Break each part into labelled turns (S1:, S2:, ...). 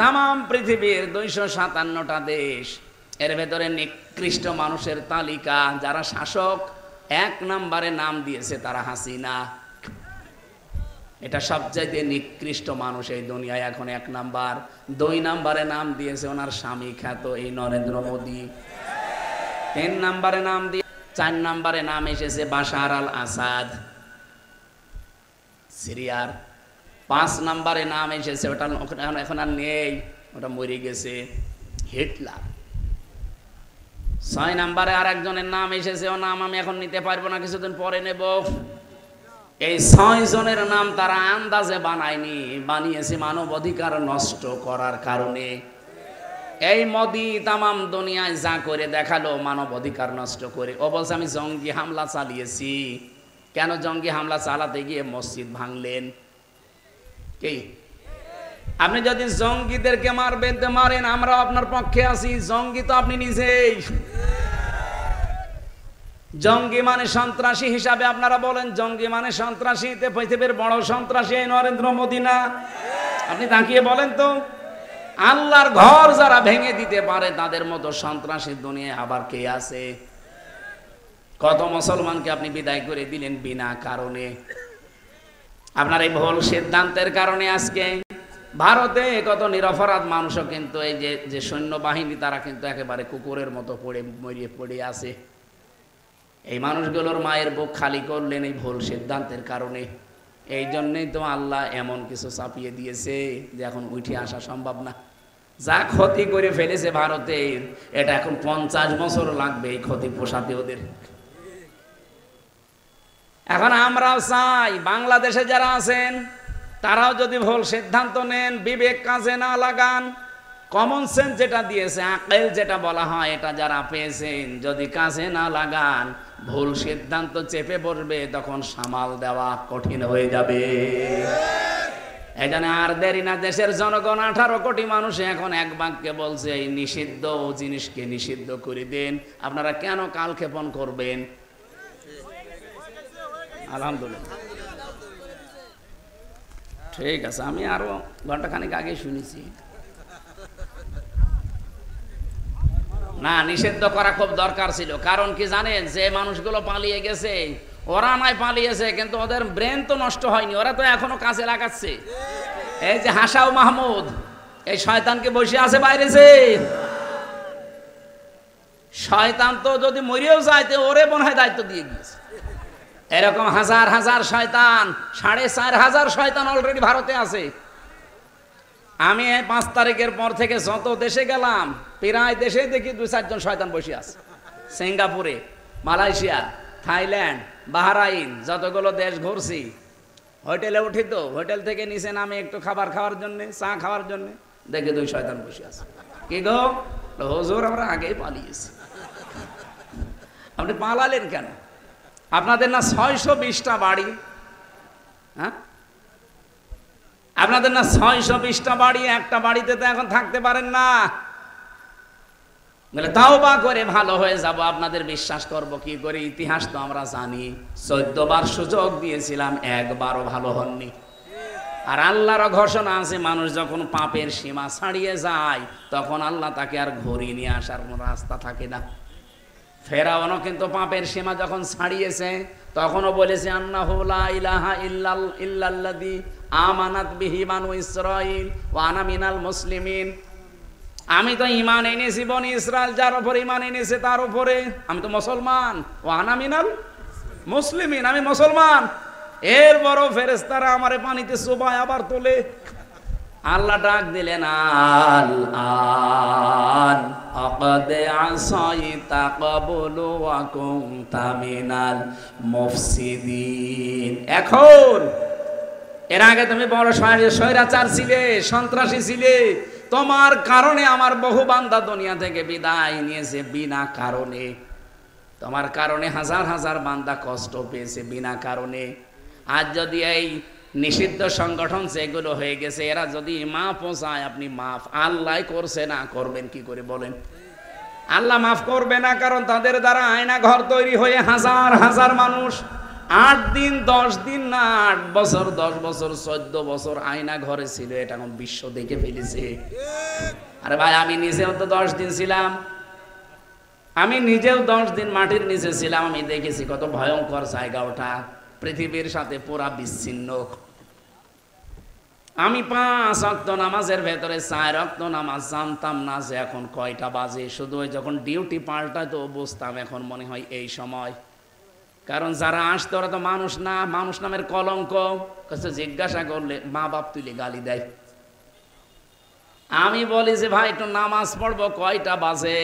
S1: তামাম পৃথিবীর 257টা দেশ, এর ভেতরে নিকৃষ্ট মানুষের তালিকা যারা শাসক, 1 নম্বরে নাম দিয়েছে তারা হাসিনা। এটা সবচাইতে নিকৃষ্ট মানুষ এই দুনিয়ায় এখন 1 নাম্বার। 2 নম্বরে নাম দিয়েছে ওনার স্বামী খ্যাত এই নরেন্দ্র মোদী। 3 নম্বরে নাম দিয়ে 4 নম্বরে নাম এসেছে বাশার আল আসাদ সিরিয়ার। 5 নম্বরে নাম এসেছে, ওটা এখন আর নেই, ওটা মরে গেছে, হিটলার। 6 নম্বরে আর একজনের নাম এসেছে, ও নাম আমি এখন নিতে পারবো না, কিছুদিন পরে নেব। এই 6 জনের নাম তারা আন্দাজে বানায়নি, বানিয়েছে মানব অধিকার নষ্ট করার কারণে। এই মোদি তামাম দুনিয়ায় যা করে দেখালো মানব অধিকার নষ্ট করে। ও বলছে আমি জঙ্গি হামলা চালিয়েছি। কেন জঙ্গি হামলা চালাতে গিয়ে মসজিদ ভাঙলেন? কি আপনি যদি জঙ্গিদেরকে মারবেন তো মারেন, আমরা আপনার পক্ষে আছি। জঙ্গি তো আপনি নিজেই। জঙ্গি মানে সন্ত্রাসী হিসাবে আপনারা বলেন, জঙ্গি মানে সন্ত্রাসী। পৃথিবীর বড় সন্ত্রাসী নরেন্দ্র মোদী না? আপনি তাকিয়ে বলেন তো। আল্লাহর ঘর যারা ভেঙে দিতে পারে তাদের মতো সন্ত্রাসী দুনিয়ায় আবার কে আছে? কত মুসলমানকে আপনি বিদায় করে দিলেন বিনা কারণে। আপনার এই ভুল সিদ্ধান্তের কারণে আজকে ভারতে কত নিরপরাধ মানুষও কিন্তু এই যে সৈন্যবাহিনী তারা কিন্তু একেবারে কুকুরের মতো মরিয়ে পড়ে আছে। এই মানুষগুলোর মায়ের বুক খালি করলেন এই ভুল সিদ্ধান্তের কারণে। এই জন্যই তো আল্লাহ এমন কিছু চাপিয়ে দিয়েছে যে এখন উঠে আসা সম্ভব না। যা ক্ষতি করে ফেলেছে ভারতের, এটা এখন 50 বছর লাগবে এই ক্ষতি পোষাতে ওদের। এখন আমরাও চাই বাংলাদেশে যারা আছেন তারাও যদি ভুল সিদ্ধান্ত নেন, বিবেক কাজে না লাগান, কমন সেন্স যেটা দিয়েছে, আকল যেটা বলা হয়, এটা যারা পেয়েছেন যদি কাজে না লাগান, ভুল সিদ্ধান্ত চেপে বসবে, তখন সামাল দেওয়া কঠিন হয়ে যাবে। এখানে আর দেরি না। দেশের জনগণ 18 কোটি মানুষ এখন এক বাক্যে বলছে এই নিষিদ্ধ জিনিসকে নিষিদ্ধ করে দেন। আপনারা কেন কালক্ষেপণ করবেন? আলহামদুলিল্লাহ, ঠিক আছে। আমি আরো ঘন্টাখানেক আগে শুনেছি। না, নিষিদ্ধ করা খুব দরকার ছিল। কারণ কি জানেন, যে মানুষগুলো পালিয়ে গেছে ওরা নয় পালিয়েছে, কিন্তু ওদের ব্রেন তো নষ্ট হয়নি, ওরা তো এখনো কাজে লাগাচ্ছে। এই যে হাসাও মাহমুদ, এই শয়তানকে বসে আছে বাইরে, যে শয়তান তো যদি মরিয়েও যায় তো ওরে মনে হয় দায়িত্ব দিয়ে গিয়েছে। এরকম হাজার হাজার শয়তান, 4500 শয়তান অলরেডি ভারতে আছে। আমি 5 তারিখের পর থেকে যত দেশে গেলাম, প্রায় দেশে দেখি 2-4 জন শয়তান বসে আছে। সিঙ্গাপুরে, মালয়েশিয়া, থাইল্যান্ড, বাহরাইন, যতগুলো দেশ ঘুরছি, হোটেলে উঠি তো হোটেল থেকে নিচে নামে একটু খাবার খাওয়ার জন্য, চা খাওয়ার জন্য, দেখে 2 শয়তান বসে আছে। কি গো হুজুর, আমরা আগেই পালিয়েছি। আপনি পালালেন কেন? আপনাদের না 620টা বাড়ি? হ্যাঁ, আপনাদের না 620টা বাড়ি? একটা বাড়িতে তো এখন থাকতে পারেন না। বলে তাওবা করে ভালো হয়ে যাব, আপনাদের বিশ্বাস করব কি করে? ইতিহাস তো আমরা জানি, 14 বার সুযোগ দিয়েছিলাম, একবারও ভালো হননি। আর আল্লাহর ঘোষণা আছে, মানুষ যখন পাপের সীমা ছাড়িয়ে যায় তখন আল্লাহ তাকে আর ঘুরিয়ে নিয়ে আসার কোনো রাস্তা থাকে না। ফেরাউনও কিন্তু পাপের সীমা যখন ছাড়িয়েছে তখনও বলেছে আন্নাহু লা ইলাহা ইল্লাল্লাযী আমানাত বিহি বানু ইসরাঈল ওয়া আনা মিনাল মুসলিমিন। আমি তো ঈমান এনেছি বনি ইসরাইল, যার উপর ঈমান এনেছে তার উপরে, আমি তো মুসলমান। ওয়া আনা মিনাল মুসলিমিন, আমি মুসলমান। এর বড় ফেরেশতারা আমারে পানিতে চুবায় আবার তোলে। আল্লাহ ডাক দিলেন, আল আন আকাদ আসাইতা ক্বাবলু ওয়া কুনতা মিনাল মুফসিদিন। এখন এর আগে তুমি বড় স্বৈরাচার ছিলে, সন্ত্রাসী ছিলে, তোমার কারণে আমার বহু বান্দা দুনিয়া থেকে বিদায় নিয়েছে বিনা কারণে। তোমার কারণে হাজার হাজার বান্দা কষ্ট পেয়েছে বিনা কারণে। আজ যদি এই নিষিদ্ধ সংগঠন যেগুলো হয়ে গেছে এরা যদি মাফ চায়, আপনি মাফ আল্লাহ করছে না, করবেন কি করে বলেন? আল্লাহ মাফ করবে না, কারণ তাদের দ্বারা আয়না ঘর তৈরি হয়ে হাজার হাজার মানুষ 8 দিন 10 দিন না, 8 বছর 10 বছর 14 বছর আয়না ঘরে ছিল, এটা এখন বিশ্ব দেখে ফেলেছে। আরে ভাই আমি নিজেও তো 10 দিন ছিলাম, আমি নিজেও 10 দিন মাটির নিচে ছিলাম, আমি দেখেছি কত ভয়ঙ্কর জায়গা ওটা, পৃথিবীর সাথে পুরা বিচ্ছিন্ন। আমি 5 ওয়াক্ত নামাজের ভেতরে 4 ওয়াক্ত নামাজ জানতাম না যে এখন কয়টা বাজে, শুধু ওই যখন ডিউটি পাল্টায় তো বুঝতাম এখন মনে হয় এই সময়। কারণ যারা আসতো ওরা তো মানুষ না, মানুষ নামের কলঙ্ক, কাছে জিজ্ঞাসা করলে মা বাপ তুলে গালি দেয়। আমি বলি যে ভাই একটু নামাজ পড়বো, কয়টা বাজে?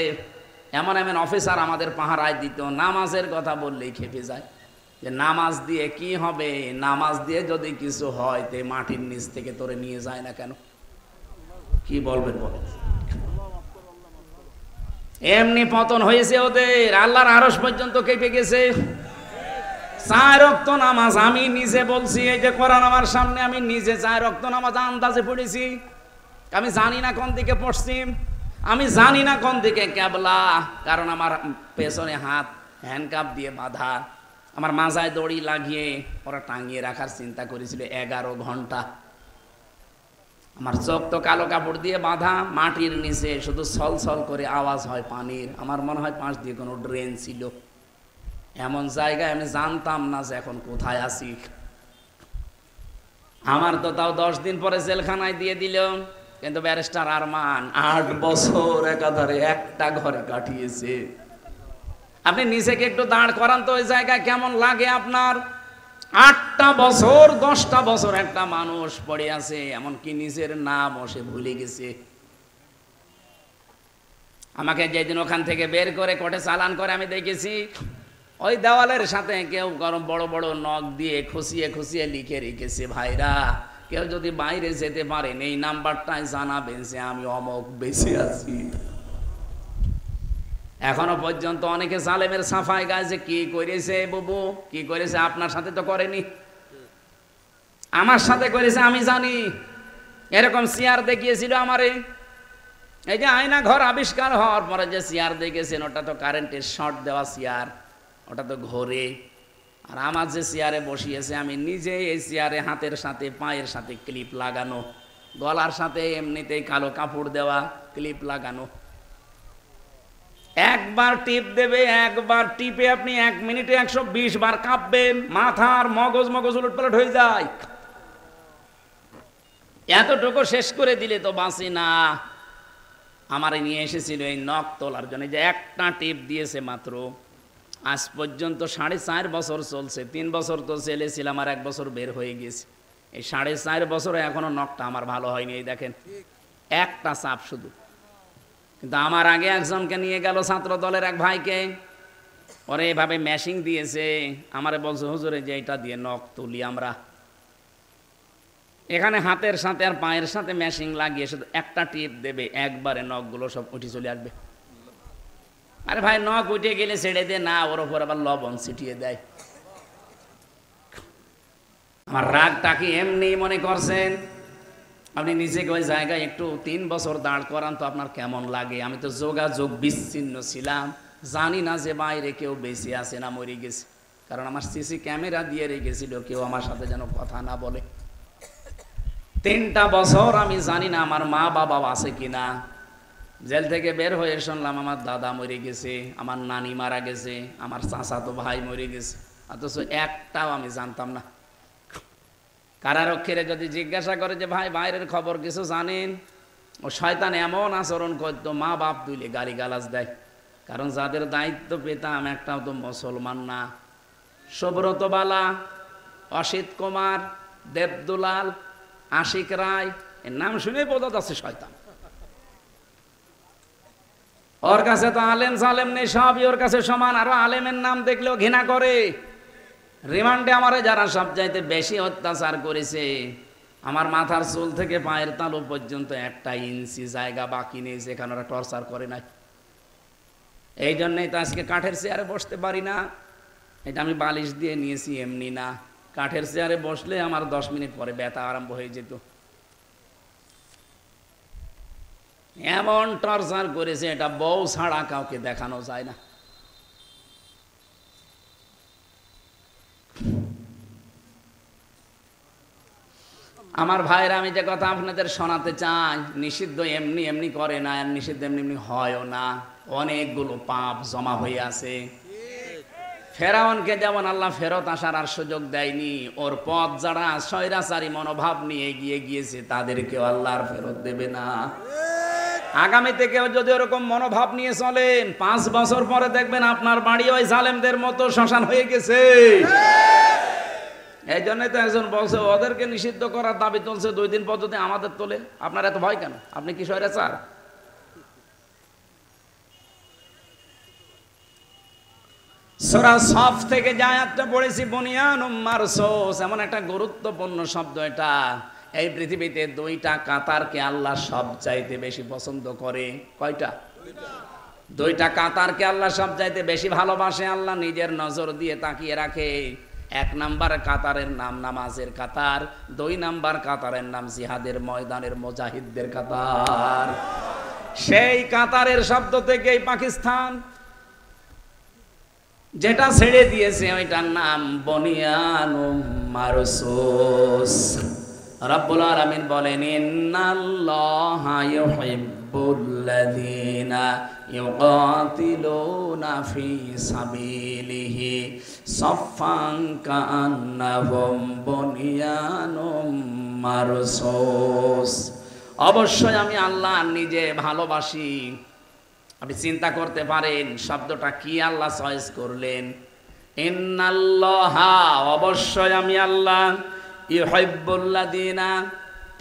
S1: এমন এমন অফিসার আমাদের পাহারায় দিত, নামাজের কথা বললেই খেপে যায় যে নামাজ দিয়ে কি হবে, নামাজ দিয়ে যদি কিছু হয় তে মাটির নিচ থেকে তোরে নিয়ে যায় না কেন? কি বলবেন বলেন? এমনি পতন হয়েছে ওদের, আল্লাহর আরশ পর্যন্ত কেঁপে গেছে। 4 ওয়াক্ত নামাজ আমি নিজে বলছি, এই যে কোরআন আমার সামনে, আমি নিজে 4 ওয়াক্ত নামাজ আন্দাজে পড়েছি। আমি জানি না কোন দিকে পশ্চিম, আমি জানি না কোন দিকে কেবলা, কারণ আমার পেছনে হাত হ্যান্ডকাপ দিয়ে বাঁধা, আমার মাজায় দড়ি লাগিয়ে ওরা টাঙিয়ে রাখার চিন্তা করেছিল 11 ঘন্টা। আমার চোখ তো কালো কাপড় দিয়ে বাঁধা, মাটির নিচে শুধু ছলছল করে আওয়াজ হয় পানির, আমার মনে হয় পাশ দিয়ে কোনো ড্রেন ছিল। এমন জায়গায় আমি জানতাম না যে এখন কোথায় আছি। আমার তো তাও 10 দিন পরে জেলখানায় দিয়ে দিল, কিন্তু ব্যারিস্টার আরমান 8 বছর একাধারে একটা ঘরে কাটিয়েছে। আপনি নিজেকে একটু দাঁড় করান তো, ওই জায়গায় কেমন লাগে আপনার? 8টা বছর 10টা বছর একটা মানুষ পড়ে আছে, এমনকি নিজের নাম সে ভুলে গেছে। আমাকে যেদিন ওখান থেকে বের করে কোর্টে চালান করে আমি দেখেছি, ওই দেওয়ালের সাথে কেউ গরম বড় বড় নখ দিয়ে খুশিয়ে খুশিয়ে লিখে রেখেছে, ভাইরা কেউ যদি বাইরে যেতে পারেন এই নাম্বারটাই জানাবেন যে আমি অমক বেঁচে আছি। এখনো পর্যন্ত অনেকে জালেমের সাফাই গায় যে কি করেছে বুবু, কি করেছে, আপনার সাথে তো করেনি, আমার সাথে করেছে আমি জানি। এরকম চেয়ার দেখিয়েছিল আমারে, এই যে আয়না ঘর আবিষ্কার হওয়ার পরে যে চেয়ার দেখেছেন ওটা তো কারেন্টের শর্ট দেওয়া চেয়ার, ওটা তো ঘোরে। আর আমার যে চেয়ারে বসিয়েছে আমি নিজে এই চেয়ারে হাতের সাথে পায়ের সাথে ক্লিপ লাগানো, গলার সাথে এমনিতেই কালো কাপড় দেওয়া ক্লিপ লাগানো। একবার টিপ দেবে, একবার টিপে আপনি 1 মিনিটে 120 বার কাঁপবেন, মাথার মগজ উলটপালট হয়ে যায়। এতটুকু শেষ করে দিলে তো বাঁচি না। আমারে নিয়ে এসেছিল এই নখ তোলার জন্য, যে একটা টিপ দিয়েছে মাত্র। আজ পর্যন্ত 4.5 বছর চলছে, 3 বছর তো জেলে ছিলাম আর 1 বছর বের হয়ে গেছে। এই 4.5 বছরে এখনো নখটা আমার ভালো হয়নি। এই দেখেন একটা চাপ শুধু। কিন্তু আমার আগে একজনকে নিয়ে গেল ছাত্র দলের এক ভাইকে, ওরে এভাবে মেশিং দিয়েছে, আমারে বলছে হুজুরে যে এটা দিয়ে নখ তুলি আমরা। এখানে হাতের সাথে আর পায়ের সাথে মেশিং লাগিয়ে শুধু একটা টিপ দেবে, একবারে নখগুলো সব উঠে চলে আসবে। আরে ভাই নখ উঠে গেলে ছেড়ে দে না, ওর ওপর আবার লবণ ছিটিয়ে দেয়। আমার রাগটা কি এমনি মনে করছেন? আপনি নিজেকে ওই জায়গায় একটু 3 বছর দাঁড় করান তো আপনার কেমন লাগে? আমি তো যোগাযোগ বিচ্ছিন্ন ছিলাম, জানি না যে বাইরে কেউ বেঁচে আছে না মরে গেছে, কারণ আমার সিসি ক্যামেরা দিয়ে রেখেছিল কেউ আমার সাথে যেন কথা না বলে। 3টা বছর আমি জানি না আমার মা বাবা আছে কিনা। জেল থেকে বের হয়ে শুনলাম আমার দাদা মরে গেছে, আমার নানি মারা গেছে, আমার চাচাতো ভাই মরে গেছে, অথচ একটাও আমি জানতাম না। কারারক্ষীরা যদি জিজ্ঞাসা করে যে ভাই বাইরের খবর কিছু জানেন, ও শয়তান এমন আচরণ করতো মা বাপ দুইলে গালিগালাজ দেয়। কারণ যাদের দায়িত্ব পেতাম একটাও তো মুসলমান না। সুব্রত বালা, অসিত কুমার, দেবদুলাল, আশিক রায়, এর নাম শুনে বোঝা যাচ্ছে শয়তান। ওর কাছে তো আলেম সালেম নেই, সবই ওর কাছে সমান। আরো আলেমের নাম দেখলেও ঘৃণা করে। রিমান্ডে আমারে যারা সবচাইতে বেশি অত্যাচার করেছে, আমার মাথার চুল থেকে পায়ের তালু পর্যন্ত 1 ইঞ্চি জায়গা বাকি নেই যেখানে ওরা টর্চার করে নাই। এই জন্যই তো আজকে কাঠের চেয়ারে বসতে পারি না। এটা আমি বালিশ দিয়ে নিয়েছি এমনি না, কাঠের চেয়ারে বসলে আমার 10 মিনিট পরে ব্যথা আরম্ভ হয়ে যেত। এমন টর্চার করেছে এটা বউ ছাড়া কাউকে দেখানো যায় না। আমার ভাইরা, আমি যে কথা আপনাদের শোনাতে চাই, নিষিদ্ধ এমনি এমনি করে না, আর নিষিদ্ধ এমনি এমনি হয়ও না। অনেকগুলো পাপ জমা হয়ে আছে। ফেরাউনকে যেমন আল্লাহ ফেরত আসার আর সুযোগ দেয়নি, ওর পথ যারা স্বৈরাচারী মনোভাব নিয়ে গিয়েছে তাদেরকেও আল্লাহ আর ফেরত দেবে না। আগামীতে কেউ যদি ওরকম মনোভাব নিয়ে চলেন, 5 বছর পরে দেখবেন আপনার বাড়ি ওই জালেমদের মতো শ্মশান হয়ে গেছে। এই জন্যই তো একজন বলছে ওদেরকে নিষিদ্ধ করার দাবি তুলছে, 2 দিন পর যদি আমাদের তোলে। আপনার এত ভয় কেন? আপনি কি স্বৈরাচার? সূরা সফ থেকে যে আয়াতটা পড়েছি, বুনিয়ানুম মারসুস, এমন একটা গুরুত্বপূর্ণ শব্দ এটা। এই পৃথিবীতে 2টা কাতারকে আল্লাহ সবচাইতে বেশি পছন্দ করে। কয়টা? 2টা কাতারকে আল্লাহ সবচাইতে বেশি ভালোবাসে। আল্লাহ নিজের নজর দিয়ে তাকিয়ে রাখে। 1 নাম্বার কাতারের নাম নামাজের কাতার, 2 নাম্বার কাতারের নাম জিহাদের ময়দানের মুজাহিদদের কাতার। সেই কাতারের শব্দ থেকেই পাকিস্তান যেটা ছেড়ে দিয়েছে ওইটার নাম বুনিয়ানুম মারসুস। রব্বুল আলামিন বলেন, ইন্নাল্লাহা ইউহিব্বুল্লাযীনা ইউকাতিলুনা ফি সাবিলিহি সাফফান কাআন্নাহুম বুনিয়ানুম মারসুস। অবশ্যই আমি আল্লাহ নিজে ভালোবাসি। আপনি চিন্তা করতে পারেন শব্দটা কি আল্লাহ চয়েস করলেন। ইন্নাল্লাহা, অবশ্যই আমি আল্লাহ, ইউহিব্বুল্লাযীনা,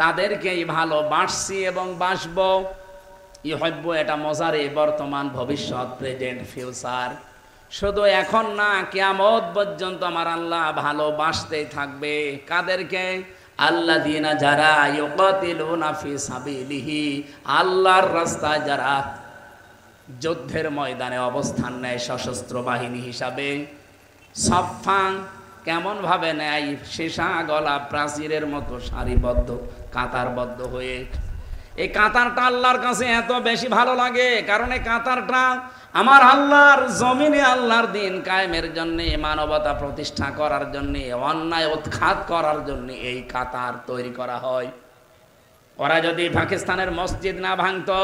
S1: তাদেরকেই ভালোবাসছি এবং বাসবো। ইউহিব্বু এটা মজারে, বর্তমান, ভবিষ্যৎ, প্রেজেন্ট, ফিউচার। শুধু এখন না, কিয়ামত পর্যন্ত আমার আল্লাহ ভালোবাসতেই থাকবে। কাদেরকে? আল্লাযীনা, যারা ইউকাতিলুনা ফি সাবিলিহি, আল্লাহর রাস্তায় যারা যুদ্ধের ময়দানে অবস্থান নেয় সশস্ত্র বাহিনী হিসাবে। সাফফান, কেমন ভাবে নেয়? সীসা গলা প্রাচীরের মতো সারিবদ্ধ, কাতারবদ্ধ হয়ে। এই কাতারটা আল্লাহর কাছে এত বেশি ভালো লাগে কারণ এই কাতারটা আমার আল্লাহর জমিনে আল্লাহর দিন কায়েমের জন্য, মানবতা প্রতিষ্ঠা করার জন্য, অন্যায় উৎখাত করার জন্য এই কাতার তৈরি করা হয়। ওরা যদি পাকিস্তানের মসজিদ না ভাঙতো,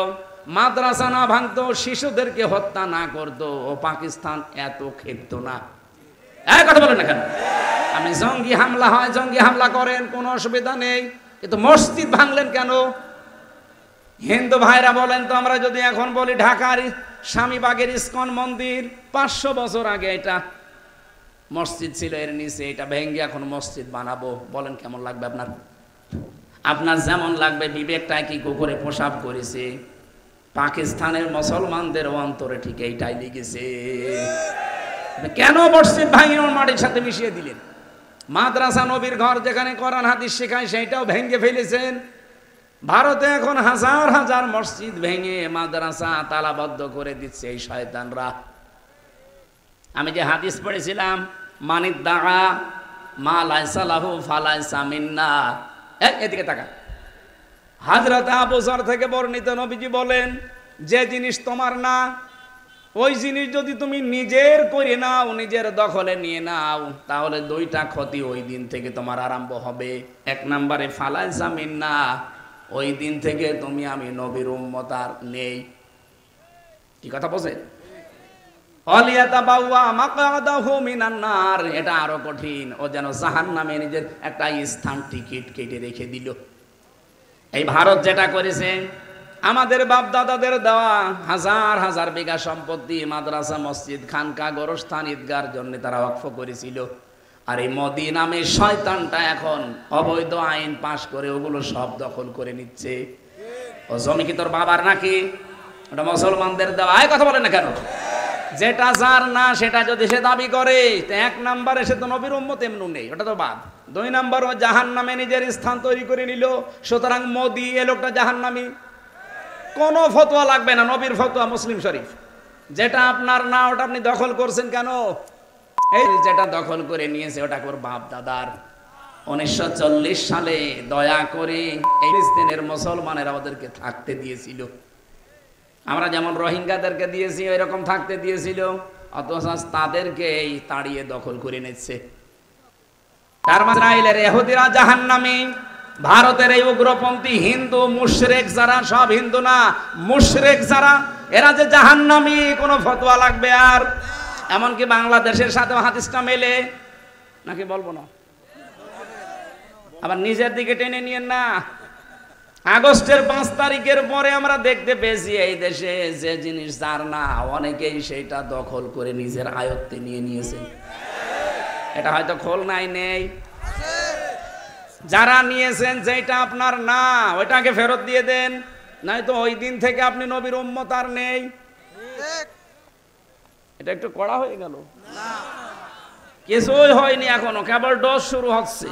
S1: মাদ্রাসা না ভাঙতো, শিশুদেরকে হত্যা না করতো, ও পাকিস্তান এত ক্ষিপ্ত না। এই কথা বলেন না কেন? আমি জঙ্গি হামলা হয়, জঙ্গি হামলা করেন, কোনো অসুবিধা নেই, কিন্তু মসজিদ ভাঙলেন কেন? হিন্দু ভাইরা বলেন তো, আমরা যদি এখন বলি ঢাকার স্বামীবাগের ইস্কন মন্দির 500 বছর আগে এটা মসজিদ ছিল, এর নিচে এটা ভেঙে এখন মসজিদ বানাবো, বলেন কেমন লাগবে আপনার? আপনার যেমন লাগবে। বিবেকটা কি কুকুরে প্রসাব করেছে? পাকিস্তানের মুসলমানদের অন্তরে ঠিক এইটাই লেগেছে। কেন মসজিদ ভাঙিয়ে মাটির সাথে মিশিয়ে দিলেন? মাদ্রাসা, নবীর ঘর, যেখানে কোরআন হাদিস শেখায়, সেইটাও ভেঙে ফেলেছেন। ভারতে এখন হাজার হাজার মসজিদ ভেঙে মাদ্রাসা তালাবদ্ধ করে দিচ্ছে এই শয়তানরা। আমি যে হাদিস পড়েছিলাম, মানিদ্দাআ মা লাইসা লাহু ফালাইসা মিন্না, এদিকে তাকা। হযরত আবু যর থেকে বর্ণিত, নবীজি বলেন, যে জিনিস তোমার না, ওই জিনিস যদি তুমি নিজের করে নাও, নিজের দখলে নিয়ে নাও, তাহলে 2টা ক্ষতি ওই দিন থেকে তোমার আরম্ভ হবে। 1 নম্বরে ফালাইসা মিন্না, ওই দিন থেকে তুমি আমি নবীর উম্মত আর নেই। কি কথা বলছেন? অলিয়াতাবাওয়া মাকআদাহু মিনান নার, এটা আরো কঠিন। ও যেন জাহান্নামে নিজের একটা স্থান টিকিট কেটে রেখে দিল। এই ভারত যেটা করেছে, আমাদের বাপ দাদাদের দেওয়া হাজার হাজার বিঘা সম্পত্তি মাদ্রাসা, মসজিদ, খানকা, গোরস্থান, ঈদগার জন্য তারা ওয়াকফ করেছিল। আর এই মোদি নামে শয়তানটা এখন অবৈধ আইন পাশ করে ওগুলো সব দখল করে নিচ্ছে। ও জমি কি তোর বাবার নাকি? ওটা মুসলমানদের দেওয়া। এই কথা বলেন না কেন? যেটা যার না সেটা যদি সে দাবি করে, 1 নম্বরে সে তো নবীর উম্মত এমনু নেই, ওটা তো বাদ। 2 নম্বর, ও জাহান্নামে নিজের স্থান তৈরি করে নিল। সুতরাং মোদি এ লোকটা জাহান্নামী। কোনো ফতোয়া লাগবে না, নবীর ফতোয়া, মুসলিম শরীফ। যেটা আপনার না ওটা আপনি দখল করছেন কেন? এই যেটা দখল করে নিয়েছে ওটা ওর বাপ দাদার। 1940 সালে দয়া করে এই ফিলিস্তিনের মুসলমানেরা ওদেরকে থাকতে দিয়েছিল। আমরা যেমন রোহিঙ্গাদেরকে দিয়েছি ওই রকম থাকতে দিয়েছিল, অথচ তাদেরকে এই তাড়িয়ে দখল করে নিচ্ছে। তার মানে ইসরায়েলের ইহুদিরা জাহান্নামী, ভারতের এই উগ্রপন্থী হিন্দু মুশরিক যারা, সব হিন্দু না, মুশরিক যারা, এরা যে জাহান্নামী, কোনো ফতোয়া লাগবে? আর এমনকি বাংলাদেশের সাথে হাদিসটা মেলে নাকি বলবো না? আবার নিজের দিকে টেনে নিয়েন না। আগস্টের 5 তারিখের পরে আমরা দেখতে পেয়েছি এই দেশে যে জিনিস যার না, অনেকেই সেটা দখল করে নিজের আয়ত্তে নিয়ে নিয়েছেন। এটা হয়তো খুলনায় নেই, যারা নিয়েছেন যেটা আপনার না ওইটাকে ফেরত দিয়ে দেন, নয়তো ওই দিন থেকে আপনি নবীর উম্মত আর নেই। এটা একটু কড়া হয়ে গেল? কিছুই হয়নি এখনো, কেবল ডোজ শুরু হচ্ছে।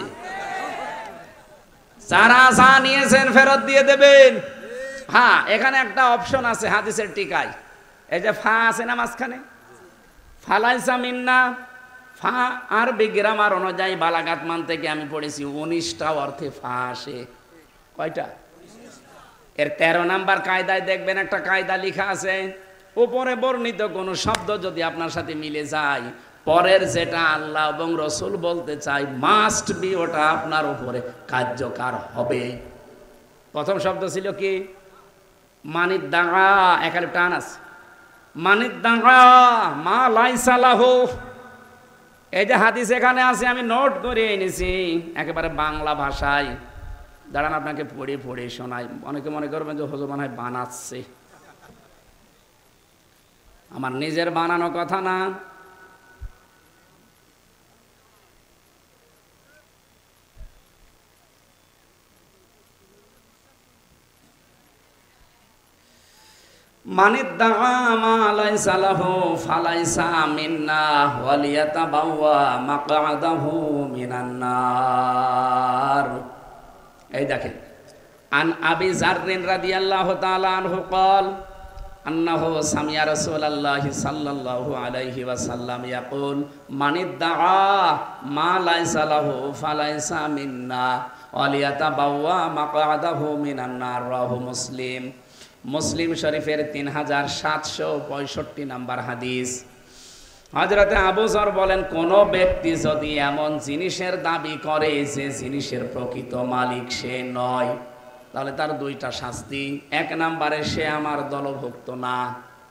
S1: যারা যা নিয়েছেন ফেরত দিয়ে দেবেন। হ্যাঁ, এখানে একটা অপশন আছে হাদিসের টিকায়, এই যে ফা আছে না মাঝখানে, ফালাইসা মিন্না, ফা আরবি গ্রামার অনুযায়ী বালাগাত মান থেকে আমি পড়েছি 19টা অর্থে ফা আসে। কয়টা? এর 13 নাম্বার কায়দায় দেখবেন একটা কায়দা লেখা আছে, উপরে বর্ণিত কোন শব্দ যদি আপনার সাথে মিলে যায়, পরের যেটা আল্লাহ এবং রসুল বলতে চাই মাস্ট বি, ওটা আপনার উপরে কার্যকর হবে। প্রথম শব্দ ছিল কি? মানিদ দাঙ্গা, এখানে টান আছে, মানিদ দাঙ্গা মা লাইসা লাহু। এই যে হাদিস এখানে আছে, আমি নোট করে এনেছি একেবারে বাংলা ভাষায়। দাঁড়ান আপনাকে পড়ে পড়ে শোনাই। অনেকে মনে করবেন যে হুজুর মনে হয় বানাচ্ছে, আমার নিজের বানানো কথা না। মানিদ্দাআ মা লাইসা লাহু ফালাইসা মিন্না ওয়ালিয়াতাবাওয়া মাকআদাহু মিনান নার। এই দেখেন, আন আবি যাররিন রাদিয়াল্লাহু তাআলা আনহু قال আন্নাহু সামিয়া রাসূলুল্লাহি সাল্লাল্লাহু আলাইহি ওয়াসাল্লাম ইয়াকুল মানিদ্দাআ মা লাইসা লাহু ফালাইসা মিন্না ওয়ালিয়াতাবাওয়া মাকআদাহু মিনান নার। রাহু মুসলিম। মুসলিম শরীফের 3765 নাম্বার হাদিস। হযরতে আবু যর বলেন, কোন ব্যক্তি যদি এমন জিনিসের দাবি করে যে জিনিসের প্রকৃত মালিক সে নয়, তাহলে তার 2টা শাস্তি। 1 নম্বরে সে আমার দলভুক্ত না,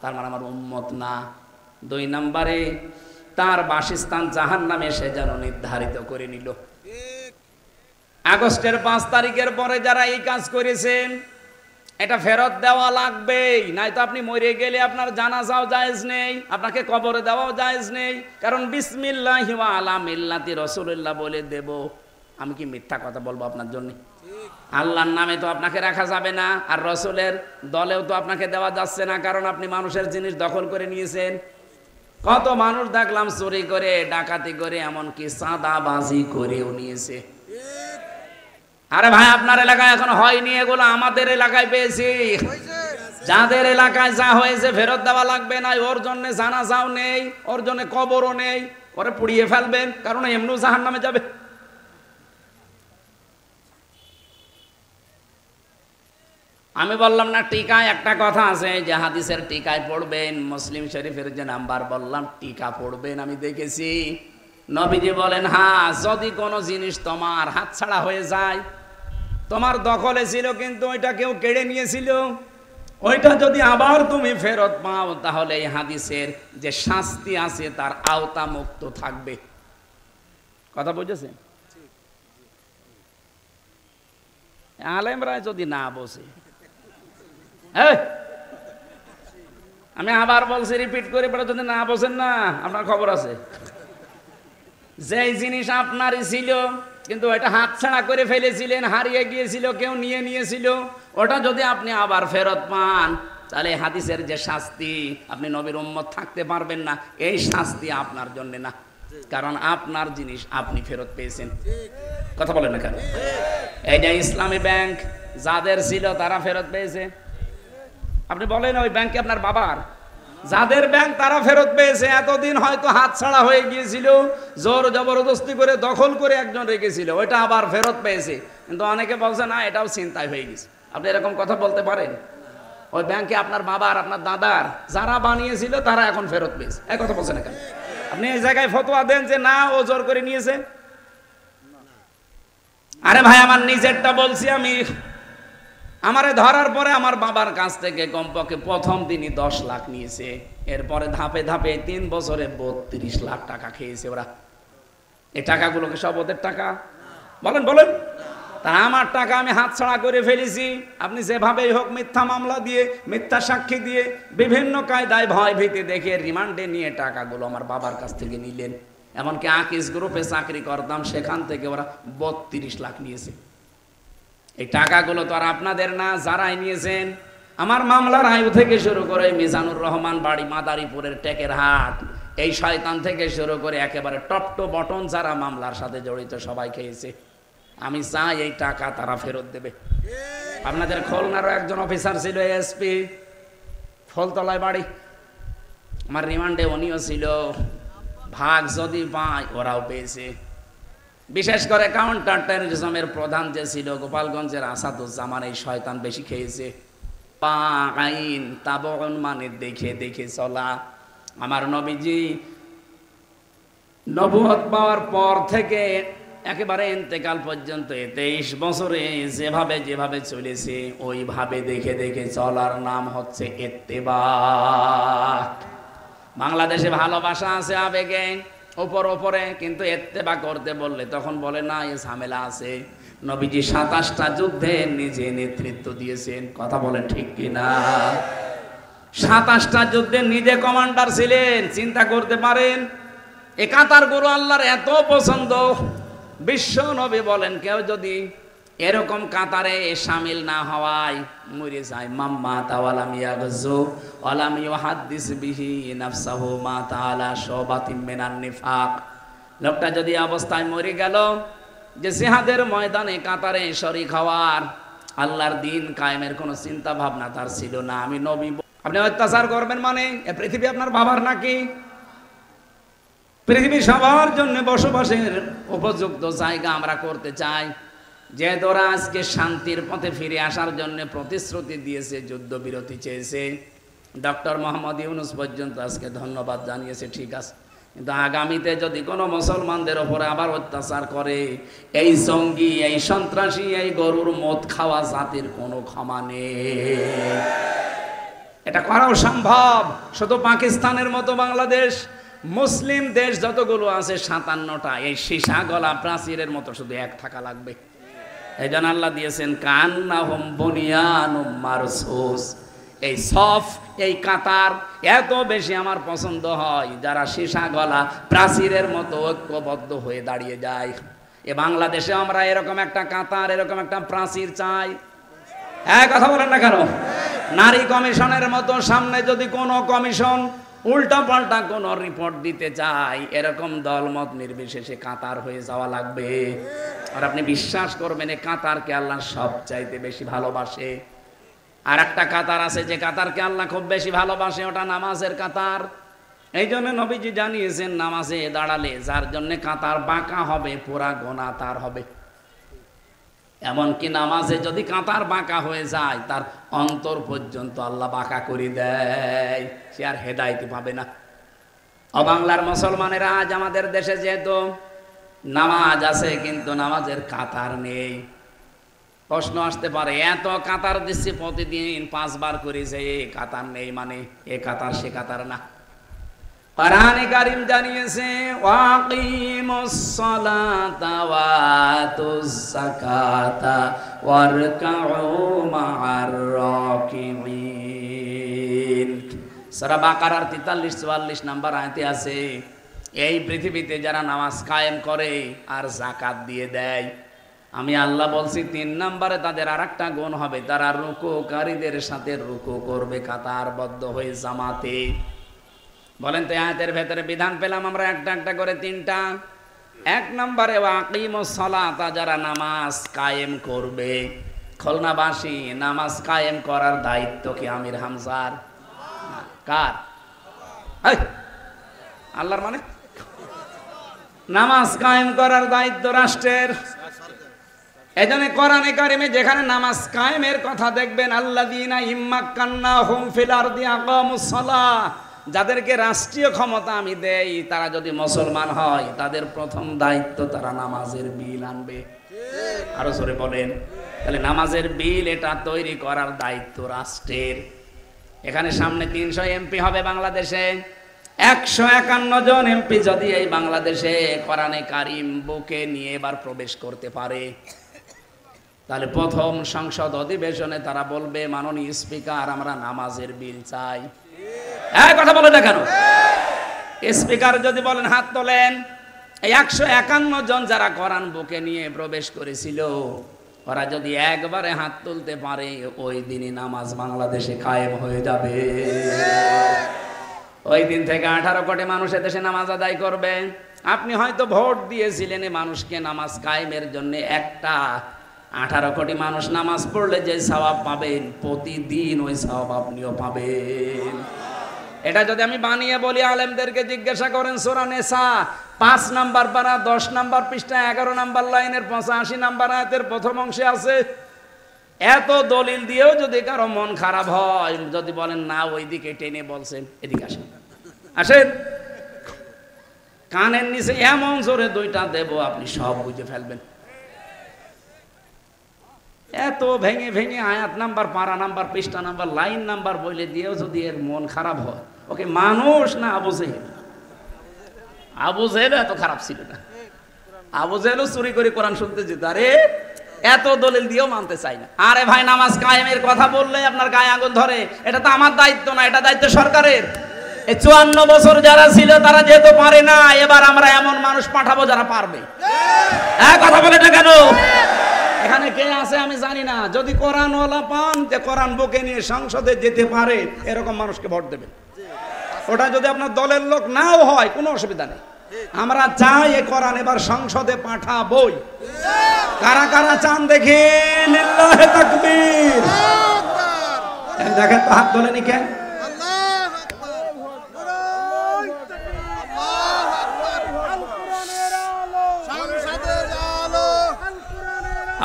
S1: তার মানে আমার উম্মত না। 2 নম্বরে তার বাসস্থান জাহান্নামে সে যেন নির্ধারিত করে নিল। আগস্টের 5 তারিখের পরে যারা এই কাজ করেছেন, এটা ফেরত দেওয়া লাগবেই, নাই তো আপনি মরে গেলে আপনার জানাজাও জায়েজ নেই, আপনাকে কবরে দেওয়াও জায়েজ নেই। কারণ বিসমিল্লাহি ওয়া আলা মিল্লাতি রাসূলুল্লাহ বলে দেব। আমি কি মিথ্যা কথা বলবো আপনার জন্য? আল্লাহর নামে তো আপনাকে রাখা যাবে না, আর রসুলের দলেও তো আপনাকে দেওয়া যাচ্ছে না, কারণ আপনি মানুষের জিনিস দখল করে নিয়েছেন। কত মানুষ দেখলাম চুরি করে, ডাকাতি করে, এমনকি চাঁদাবাজি করেও নিয়েছে। আরে ভাই, আপনার এলাকায় এখন হয়নি এগুলো, আমাদের এলাকায় পেয়েছি। যাদের এলাকায় যা হয়েছে ফেরত দেওয়া লাগবে না, ওর জন্য জানাজাও নেই, ওর জন্য কবরও নেই, ওরে পুড়িয়ে ফেলবেন, কারণ এমনি জাহান্নামে যাবে। আমি বললাম না টিকায় একটা কথা আছে, যে হাদিসের টিকায় পড়বেন, মুসলিম শরীফের যে নাম্বার বললাম টিকা পড়বেন, আমি দেখেছি। নবীজি বলেন, হ্যাঁ, যদি কোনো জিনিস তোমার হাতছাড়া হয়ে যায়, তোমার দখলে ছিল কিন্তু ওইটা কেউ কেড়ে নিয়েছিল, ওইটা যদি আবার তুমি ফেরত পাও, তাহলে এই হাদিসের যে শাস্তি আছে তার আওতা মুক্ত থাকবে। কথা বুঝেছেন? আলেমরা যদি না বসে, আমি আবার বলছি, রিপিট করে, যদি না বসেন না, আপনার খবর আছে। যেই জিনিস আপনারই ছিল কিন্তু ওটা হাতছাড়া করে ফেলেছিলেন, হারিয়ে গিয়েছিল, কেউ নিয়ে নিয়েছিল, ওটা যদি আপনি আবার ফেরত পান, তাহলে হাদিসের যে শাস্তি, আপনি নবীর উম্মত থাকতে পারবেন না, এই শাস্তি আপনার জন্য না, কারণ আপনার জিনিস আপনি ফেরত পেয়েছেন। কথা বলেন না কেন? এই যে ইসলামী ব্যাংক যাদের ছিল তারা ফেরত পেয়েছে। আপনি বলেন ওই ব্যাংকে আপনার বাবার, যাদের ব্যাংক তারা ফেরত পেয়েছে। এতদিন হয়তো হাতছাড়া হয়ে গিয়েছিল, জোর জবরদস্তি করে দখল করে একজন রেখেছিল, ওইটা আবার ফেরত পেয়েছে। কিন্তু অনেকে বলছে না, এটাও চিন্তায় হয়ে গেছে। আপনি এরকম কথা বলতে পারেন? ওই ব্যাংকে আপনার বাবার, আপনার দাদার যারা বানিয়েছিল তারা এখন ফেরত পেয়েছে। এই কথা বলছেন না কেন? আপনি এই জায়গায় ফতোয়া দেন যে না, ও জোর করে নিয়েছে। আরে ভাই আমার নিজেরটা বলছি আমি। আমারে ধরার পরে আমার বাবার কাছ থেকে কমপক্ষে প্রথম দিনই 10 লাখ নিয়েছে, এরপরে ধাপে ধাপে 3 বছরে 32 লাখ টাকা খেয়েছে ওরা। এই টাকাগুলোকে সব ওদের টাকা? বলেন বলেন। তা আমার টাকা আমি হাতছাড়া করে ফেলেছি। আপনি যেভাবেই হোক মিথ্যা মামলা দিয়ে, মিথ্যা সাক্ষী দিয়ে, বিভিন্ন কায়দায় ভয় ভীতি দেখে রিমান্ডে নিয়ে টাকাগুলো আমার বাবার কাছ থেকে নিলেন। এমনকি আকিস গ্রুপে চাকরি করতাম, সেখান থেকে ওরা 32 লাখ নিয়েছে। এই টাকাগুলো তো আর আপনাদের না, যারাই নিয়েছেন। আমার মামলার আয়ু থেকে শুরু করে মিজানুর রহমান বাড়ি মাদারীপুরের টেকের হাট, এই শয়তান থেকে শুরু করে একেবারে টপ টু বটন যারা মামলার সাথে জড়িত সবাই খেয়েছে। আমি চাই এই টাকা তারা ফেরত দেবে। আপনাদের খুলনারও একজন অফিসার ছিল, এসপি, ফলতলায় বাড়ি, আমার রিমান্ডে উনিও ছিল। ভাগ যদি পায় ওরাও পেয়েছে। বিশেষ করে কাউন্টার টেররিজমের প্রধান যে ছিল গোপালগঞ্জের আসাদুজ্জামান, এই শয়তান বেশি খেয়েছে। আইন তাবন মানে দেখে দেখে চলা। আমার নবীজি নবুয়ত পাওয়ার পর থেকে একেবারে ইন্তেকাল পর্যন্ত 23 বছরে যেভাবে যেভাবে চলেছে ওইভাবে দেখে দেখে চলার নাম হচ্ছে ইত্তেবা। বাংলাদেশে ভালোবাসা আছে আবেগে ওপরে, কিন্তু ইত্তেবা করতে বললে তখন বলে না, এ ঝামেলা আছে। নবীজি 27টা যুদ্ধে নিজে নেতৃত্ব দিয়েছেন, কথা বলেন ঠিক কিনা? 27টা যুদ্ধে নিজে কমান্ডার ছিলেন, চিন্তা করতে পারেন। এ কাতার গুরু আল্লাহর এত পছন্দ, বিশ্ব নবী বলেন কেউ যদি এরকম কাতারে শামিল না হওয়ায় মরে যায়, মাম্মা তাওয়ালাম ইয়াগজু ওয়ালাম ইউহাদ্দিস বিহি নাফসাহু মা তাআলা শাবাতিম মিনান নিফাক। লোকটা যদি অবস্থায় মরে গেল যে জিহাদের ময়দানে কাতারে শরীক হওয়ার, আল্লাহর দিন কায়েমের কোনো চিন্তা ভাবনা তার ছিল না। আমি নবী। আপনি অত্যাচার করবেন মানে এ পৃথিবী আপনার বাবার নাকি? পৃথিবী সবার জন্য বসবাসের উপযুক্ত জায়গা আমরা করতে চাই। যে তোরা আজকে শান্তির পথে ফিরে আসার জন্য প্রতিশ্রুতি দিয়েছে, যুদ্ধবিরতি চেয়েছে, ডক্টর মোহাম্মদ ইউনূস পর্যন্ত আজকে ধন্যবাদ জানিয়েছে, ঠিক আছে। কিন্তু আগামীতে যদি কোনো মুসলমানদের ওপরে আবার অত্যাচার করে, এই জঙ্গি, এই সন্ত্রাসী, এই গরুর মদ খাওয়া জাতির কোনো ক্ষমা নেই। এটা করাও সম্ভব। শুধু পাকিস্তানের মতো বাংলাদেশ, মুসলিম দেশ যতগুলো আছে 57টা, এই সীসা গলা প্রাচীরের মতো শুধু এক থাকা লাগবে। এই জন্য আল্লাহ দিয়েছেন কান্নাহুম বুনিয়ানুম মারসুস। এই সফ, এই কাতার এত বেশি আমার পছন্দ হয় যারা সীসা গলা প্রাচীরের মতো ঐক্যবদ্ধ হয়ে দাঁড়িয়ে যায়। এ বাংলাদেশে আমরা এরকম একটা কাতার, এরকম একটা প্রাচীর চাই। হ্যাঁ, কথা বলেন না কেন? নারী কমিশনের মতো সামনে যদি কোনো কমিশন উল্টা পাল্টা কোন রিপোর্ট দিতে চায়, এরকম দলমত নির্বিশেষে কাতার হয়ে যাওয়া লাগবে। আর আপনি বিশ্বাস করবেন, এই কাতারকে আল্লাহ সবচাইতে বেশি ভালোবাসে। আর একটা কাতার আছে যে কাতারকে আল্লাহ খুব বেশি ভালোবাসে, ওটা নামাজের কাতার। এই জন্য নবীজি জানিয়েছেন নামাজে দাঁড়ালে যার জন্য কাতার বাঁকা হবে, পুরা গোনা তার হবে। এমনকি নামাজে যদি কাতার বাঁকা হয়ে যায়, তার অন্তর পর্যন্ত আল্লাহ বাঁকা করে দেয়, সে আর হেদায়েত পাবে না। অবাংলার মুসলমানেরা আজ আমাদের দেশে যেহেতু নামাজ আছে কিন্তু নামাজের কাতার নেই। প্রশ্ন আসতে পারে, এত কাতার দিচ্ছি প্রতিদিন 5 বার করে, যে কাতার নেই মানে এ কাতার সে কাতার না। কোরআনে কারীম জানিয়েছে ওয়াকিমুস সালাতা ওয়াতুজ যাকাতা ওয়ারকাউ মা'আর রাকিঈন। সূরা বাকারার 43-44 নম্বর আয়াতে আছে, এই পৃথিবীতে যারা নামাজ কায়েম করে আর যাকাত দিয়ে দেয়, আমি আল্লাহ বলছি 3 নম্বরে তাদের আরেকটা গুণ হবে, তারা রুকুকারীদের সাথে রুকু করবে কাতারবদ্ধ হয়ে জামাতে। বলেন তো আয়াতের ভেতরে বিধান পেলাম আমরা একটা একটা করে 3টা। 1 নম্বরে ওয়াকিমুস সালাতা, যারা নামাজ কায়েম করবে। খুলনাবাসী, নামাজ কায়েম করার দায়িত্ব কি আমির হামজার? কার? আল্লাহর। মানে নামাজ কায়েম করার দায়িত্ব রাষ্ট্রের। এজন্য কোরআনে কারিমে যেখানে নামাজ কায়েমের কথা দেখবেন, আল্লাযীনা ইম্মাক্কান্নাহুম ফিল আরদি আকামুস সালাহ, যাদেরকে রাষ্ট্রীয় ক্ষমতা আমি দেই, তারা যদি মুসলমান হয় তাদের প্রথম দায়িত্ব তারা নামাজের বিল আনবে। আরো জোরে বলেন। তাহলে নামাজের বিল এটা তৈরি করার দায়িত্ব রাষ্ট্রের। এখানে সামনে 300 এমপি হবে বাংলাদেশে। 151 জন এমপি যদি এই বাংলাদেশে কোরআনে কারিম বুকে নিয়ে এবার প্রবেশ করতে পারে, তাহলে প্রথম সংসদ অধিবেশনে তারা বলবে, মাননীয় স্পিকার, আমরা নামাজের বিল চাই। এই কথা বলে না কেন? স্পিকার যদি বলেন হাত তোলেন, এই 151 জন যারা কোরআন বুকে নিয়ে প্রবেশ করেছিল, ওরা যদি একবারে হাত তুলতে পারে, ওই দিনই নামাজ বাংলাদেশে কায়েম হয়ে যাবে। ওই দিন থেকে 18 কোটি মানুষ এদেশে নামাজ আদায় করবে। আপনি হয়তো ভোট দিয়েছিলেন এই মানুষকে নামাজ কায়েমের জন্য। একটা 18 কোটি মানুষ নামাজ পড়লে যে সওয়াব পাবেন, প্রতিদিন ওই সওয়াব আপনিও পাবেন। এটা যদি আমি বানিয়ে বলি, আলেমদেরকে জিজ্ঞাসা করেন, সূরা নিসা 5 নাম্বার পারা 10 নাম্বার পৃষ্ঠা 11 নাম্বার লাইনের 85 নাম্বার আয়াতের প্রথম অংশে আছে। এত দলিল দিয়েও যদি কারো মন খারাপ হয়, যদি বলেন না ওইদিকে টেনে বলছেন, এদিকে আসেন, আসেন, কানের নিচে এমন জোরে 2টা দেব, আপনি সব বুঝে ফেলবেন। এত ভেঙে ভেঙে আয়াত নাম্বার, পারা নাম্বার, পৃষ্ঠা নাম্বার, লাইন নাম্বার বলে দিয়েও যদি এর মন খারাপ হয়, ওকে মানুষ না আবু জেহেল? আবু জেহেল এত খারাপ ছিল না। আবু জেহেলও চুরি করে কোরআন শুনতে যেত। আরে এত দলিল দিয়েও মানতে চাই না। আরে ভাই, নামাজ কায়েমের কথা বললে আপনার গায়ে আগুন ধরে। এটা তো আমার দায়িত্ব না, এটা দায়িত্ব সরকারের। এই 54 বছর যারা ছিল তারা যেহেতু পারে না, এবার আমরা এমন মানুষ পাঠাবো যারা পারবে। কথা বলে না কেন? এখানে কে আছে আমি জানি না। যদি কোরআনওয়ালা পান, যে কোরআন বুকে নিয়ে সংসদে যেতে পারে, এরকম মানুষকে ভোট দেবেন। ওটা যদি আপনার দলের লোক নাও হয়, কোনো অসুবিধা নেই। আমরা চাই এ কোরআন এবার সংসদে পাঠাবই। কারা কারা চান দেখি? লিল্লাহি তাকবীর। দেখেন তো হাত তোলেনি কেন?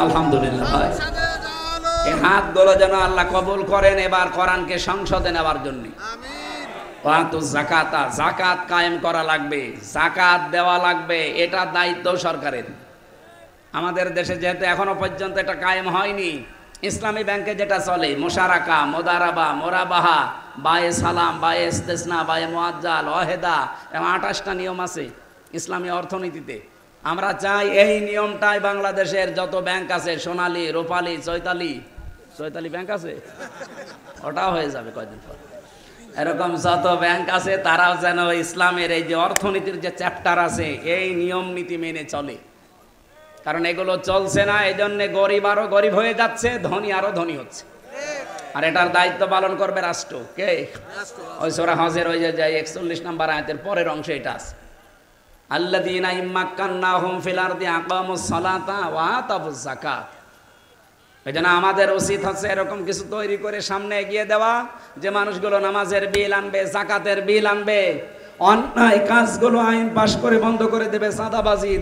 S1: আলহামদুলিল্লাহ। এই হাতগুলো যেন আল্লাহ কবুল করেন এবার কোরআনকে সংসদে নেওয়ার জন্য। জাকাত, জাকাত কায়েম করা লাগবে, জাকাত দেওয়া লাগবে, এটা দায়িত্ব সরকারের। আমাদের দেশে যেহেতু এখনো পর্যন্ত এটা কায়েম হয়নি, ইসলামী ব্যাংকে যেটা চলে, মুশারাকা, মুদারাবা, মোরাবাহা, বায়ে সালাম, বায়ে ইস্তেসনা, বায়ে মুআজ্জাল, ওয়াহেদা, এবং 28টা নিয়ম আছে ইসলামী অর্থনীতিতে। আমরা চাই এই নিয়মটাই বাংলাদেশের যত ব্যাংক আছে, সোনালী, রূপালী, চৈতালি ব্যাংক আছে, ওটাও হয়ে যাবে কয়দিন পর। এরকম যত ব্যাংক আছে তারাও যেন ইসলামের এই যে অর্থনীতির যে চ্যাপ্টার আছে, এই নিয়ম নীতি মেনে চলে। কারণ এগুলো চলছে না, এই জন্য গরিব আরো গরিব হয়ে যাচ্ছে, ধনী আরো ধনী হচ্ছে। আর এটার দায়িত্ব পালন করবে রাষ্ট্র। কে? ওই সূরা হজের ওই যে 41 নম্বর আয়াতের পরের অংশে এটা আছে, আল্লাযীনা ইম্মাক্কান্নাহুম ফিল আরদি আকামুস সালাতা ওয়া আতাবুজ যাকাত। এজন্য আমাদের উচিত হচ্ছে এরকম কিছু তৈরি করে সামনে এগিয়ে দেওয়া, যে মানুষগুলো নামাজের বিল আনবে, যাকাতের বিল আনবে, অন্যায় কাজগুলো আইন পাশ করে বন্ধ করে দেবে, চাঁদাবাজি,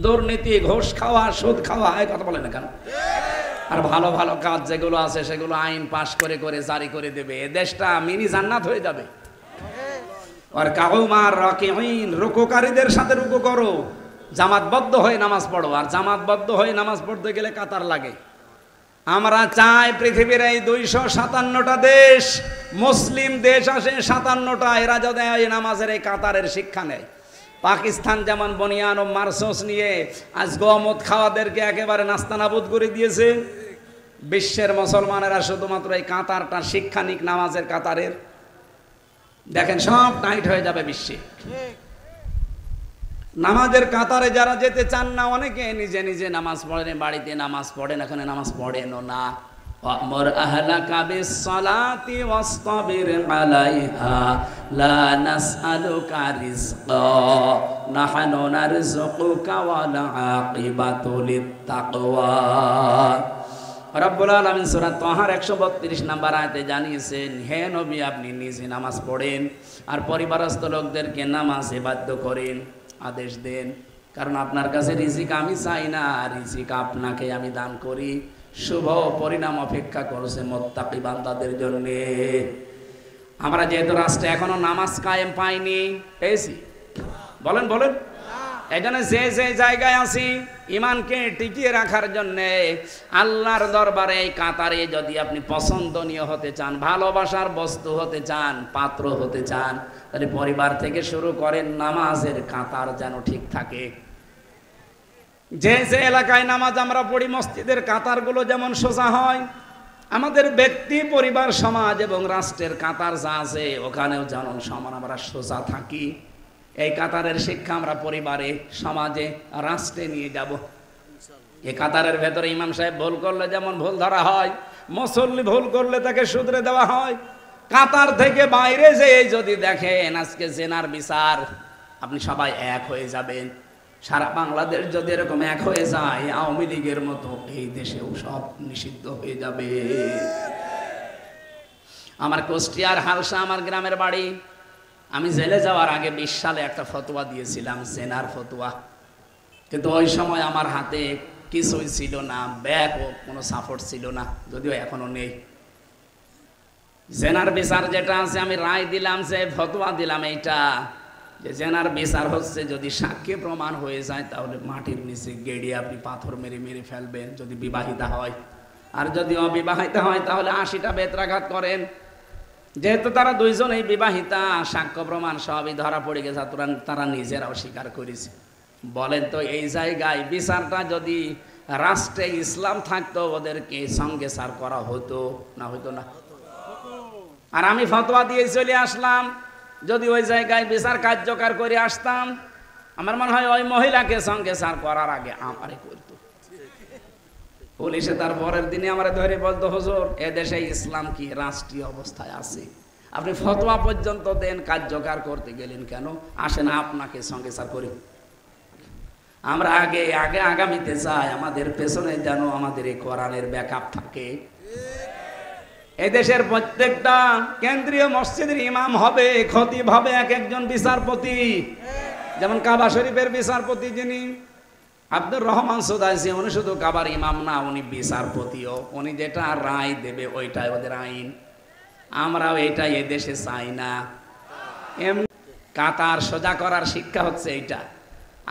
S1: দুর্নীতি, ঘুষ খাওয়া, সুদ খাওয়া, এই কথা বলে না কেন? আর ভালো ভালো কাজ যেগুলো আছে সেগুলো আইন পাশ করে করে জারি করে দেবে। এ দেশটা মিনি জান্নাত হয়ে যাবে। আর কাউমার রাকিঈন, রুকুকারীদের সাথে রুকু করো, জামাতবদ্ধ হয়ে নামাজ পড়ো। আর জামাতবদ্ধ হয়ে নামাজ পড়তে গেলে কাতার লাগে। আমরা চাই পৃথিবীর এই 257টা দেশ, মুসলিম দেশ আসে 57টা, এরা যদি এই নামাজের এই কাতারের শিক্ষা নেয়। পাকিস্তান যেমন বনিয়ান ও মারসোস নিয়ে আজ গমত খাওয়াদেরকে একেবারে নাস্তানাবুদ করে দিয়েছে, বিশ্বের মুসলমানেরা শুধুমাত্র এই কাতারটা শিক্ষা নিক, নামাজের কাতারের, দেখেন সব টাইট হয়ে যাবে বিশ্বে। নামাজের কাতারে যারা যেতে চান না, অনেকে নিজে নিজে নামাজ পড়েন, বাড়িতে নামাজ পড়েন, এখানে নামাজ পড়েনও না। ওয়ামুর আহলাকা বিস-সালাতি ওয়াসতাবির আলাইহা লা নাসআলুকা রিজকা নাহনু নারযুকুকা ওয়াল আকিবাতু লিত-তাকওয়া। রব্বুল আলামিন সূরা তাহার 132 নম্বর আয়াতে জানিয়েছেন, হে নবী, আপনি নিজে নামাজ পড়েন আর পরিবারস্থ লোকদেরকে নামাজে বাধ্য করেন, আদেশ দেন। কারণ আপনার কাছে রিজিক আমি চাই না, রিজিক আপনাকে আমি দান করি। শুভ পরিণাম অপেক্ষা করছে মুত্তাকি বান্দাদের জন্য। আমরা যেহেতু রাষ্ট্রে এখনো নামাজ কায়েম পাইনি, পেয়েছি? বলেন বলেন, এজন্য যে যে জায়গায় আছি ইমানকে টিকিয়ে রাখার জন্যে আল্লাহর দরবারে এই কাতারে যদি আপনি পছন্দনীয় হতে চান, ভালোবাসার বস্তু হতে চান, পাত্র হতে চান, তাহলে পরিবার থেকে শুরু করেন, নামাজের কাতার যেন ঠিক থাকে। যে যে এলাকায় নামাজ আমরা পড়ি, মসজিদের কাতারগুলো যেমন সোজা হয়, আমাদের ব্যক্তি, পরিবার, সমাজ এবং রাষ্ট্রের কাতার যা আছে ওখানেও যেন সমান আমরা সোজা থাকি। এই কাতারের শিক্ষা আমরা পরিবারে, সমাজে, রাষ্ট্রে নিয়ে যাব। এই কাতারের ভেতরে ইমাম সাহেব ভুল করলে যেমন ভুল ধরা হয়, মুসল্লি ভুল করলে তাকে শুধরে দেওয়া হয়। কাতার থেকে বাইরে যে যদি দেখেন আজকে জেনার বিচার, আপনি সবাই এক হয়ে যাবেন। সারা বাংলাদেশ যদি এরকম এক হয়ে যায়, আওয়ামী লীগের মতো এই দেশেও সব নিষিদ্ধ হয়ে যাবে। আমার কুষ্টিয়ার হালসা আমার গ্রামের বাড়ি। আমি জেলে যাওয়ার আগে 20 সালে একটা ফতোয়া দিয়েছিলাম, জেনার ফতোয়া। কিন্তু ওই সময় আমার হাতে কিছুই ছিল না, ব্যাগ ও কোনো সাপোর্ট ছিল না, যদিও এখনো নেই। জেনার বিচার যেটা আছে, আমি রায় দিলাম, যে ফতোয়া দিলাম এইটা, যে জেনার বিচার হচ্ছে যদি সাক্ষী প্রমাণ হয়ে যায় তাহলে মাটির নিচে গেড়ে আপনি পাথর মেরে মেরে ফেলবেন যদি বিবাহিতা হয়, আর যদি অবিবাহিতা হয় তাহলে 80টা বেত্রাঘাত করেন। যেহেতু তারা দুইজনেই বিবাহিতা, সাক্ষ্য প্রমাণ সবই ধরা পড়ে গেছে, তারা নিজেরাও স্বীকার করেছে। বলেন তো এই জায়গায় বিচারটা যদি রাষ্ট্রে ইসলাম থাকতো, ওদেরকে সঙ্গে সার করা হতো না? হতো না? আর আমি ফতোয়া দিয়ে চলে আসলাম, যদি ওই জায়গায় বিচার কার্যকর করে আসতাম, আমার মনে হয় ওই মহিলাকে সঙ্গে সার করার আগে আমারে করতো। পুলিশে তার পরের দিনে আমার ধরে বলতো, হুজুর এদেশে ইসলাম কি রাষ্ট্রীয় অবস্থায় আছে? আপনি ফতোয়া পর্যন্ত দেন, কার্যকর করতে গেলেন কেন? আসেন আপনাকে সঙ্গে সার করি। আমরা আগে আগে আগামীতে চাই, আমাদের পেছনে যেন আমাদের এই কোরআনের ব্যাকআপ থাকে। এই দেশের প্রত্যেকটা কেন্দ্রীয় মসজিদের ইমাম হবে, খতিব হবে এক একজন বিচারপতি। যেমন কাবা শরীফের বিচারপতি যিনি আব্দুর রহমান সুদাইসি, উনি শুধু কাবার ইমাম না, উনি বিচারপতিও। উনি যেটা রায় দেবে ওইটাই ওদের আইন। আমরাও এটাই এদেশে চাই না। এমনি কাতার সোজা করার শিক্ষা হচ্ছে এইটা।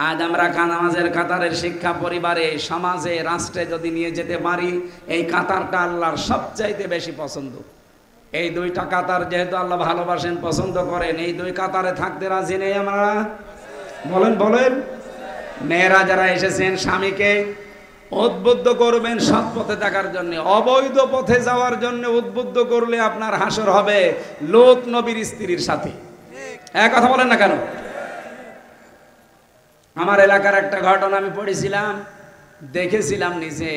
S1: আজ আমরা নামাজের কাতারের শিক্ষা পরিবারে, সমাজে, রাষ্ট্রে যদি নিয়ে যেতে পারি, এই কাতারটা আল্লাহর সবচাইতে বেশি পছন্দ। এই দুইটা কাতার যেহেতু আল্লাহ ভালোবাসেন, পছন্দ করেন, এই দুই কাতারে থাকতে রাজি নেই আমরা? বলেন বলেন। মেয়েরা যারা এসেছেন, স্বামীকে উদ্বুদ্ধ করবেন সৎ পথে থাকার জন্য। অবৈধ পথে যাওয়ার জন্য উদ্বুদ্ধ করলে আপনার হাসর হবে লূত নবীর স্ত্রীর সাথে। এক কথা বলেন না কেন? আমার এলাকার একটা ঘটনা আমি পড়েছিলাম, দেখেছিলাম নিজে।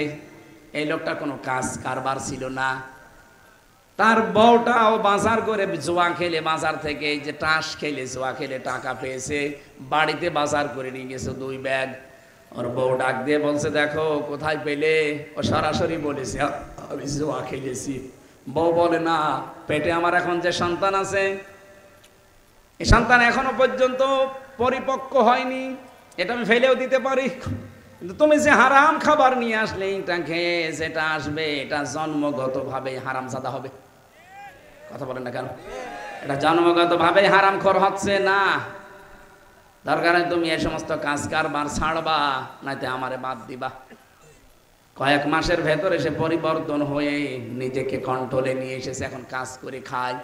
S1: এই লোকটা কোনো কাজ কারবার ছিল না, তার বউটাও বাজার করে জোয়া খেলে, বাজার থেকে এই যে টাস খেলে, জোয়া খেলে টাকা পেয়েছে, বাড়িতে বাজার করে নিয়ে গেছে 2 ব্যাগ। ওর বউ ডাক দিয়ে বলছে, দেখো কোথায় পেলে? ও সরাসরি বলেছে, আমি জোয়া খেলেছি। বউ বলে, না, পেটে আমার এখন যে সন্তান আছে, এই সন্তান এখনো পর্যন্ত পরিপক্ক হয়নি, এটা আমি ফেলেও দিতে পারি, কিন্তু তুমি যে হারাম খাবার নিয়ে আসলে, এটা খেয়ে যেটা আসবে এটা জন্মগতভাবে হারামজাদা হবে। কথা বলেন না কেন? এটা জন্মগতভাবে হারামখোর হচ্ছে না। দরকার তুমি এই সমস্ত কাজ কারবার ছাড়বা, নাইতে আমারে বাদ দিবা। কয়েক মাসের ভেতরে সে পরিবর্তন হয়ে নিজেকে কন্ট্রোলে নিয়ে এসেছে, এখন কাজ করে খায়।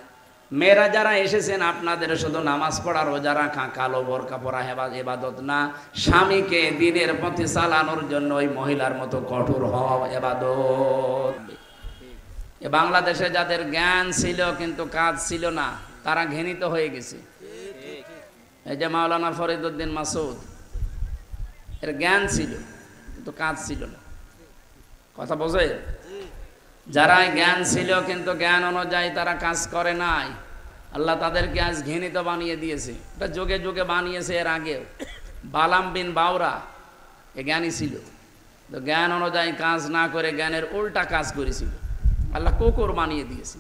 S1: মেয়েরা যারা এসেছেন, আপনাদের শুধু নামাজ পড়া, রোজা রাখা, কালো বোরকা পরা ইবাদত না, স্বামীকে দিনের পথে চালানোর জন্য ওই মহিলার মতো কঠোর হওয়া ইবাদত। বাংলাদেশে যাদের জ্ঞান ছিল কিন্তু কাজ ছিল না, তারা ঘৃণিত হয়ে গেছে। এই যে মাওলানা ফরিদউদ্দিন মাসুদ, এর জ্ঞান ছিল কিন্তু কাজ ছিল না। কথা বোঝে? যারা জ্ঞান ছিল কিন্তু জ্ঞান অনুযায়ী তারা কাজ করে নাই, আল্লাহ তাদেরকে আজ ঘৃণিত বানিয়ে দিয়েছে। এটা যুগে যুগে বানিয়েছে, এর আগেও। বালাম বিন বাউরা এ জ্ঞানী ছিল, তো জ্ঞান অনুযায়ী কাজ না করে জ্ঞানের উল্টা কাজ করেছিল, আল্লাহ কুকুর বানিয়ে দিয়েছে।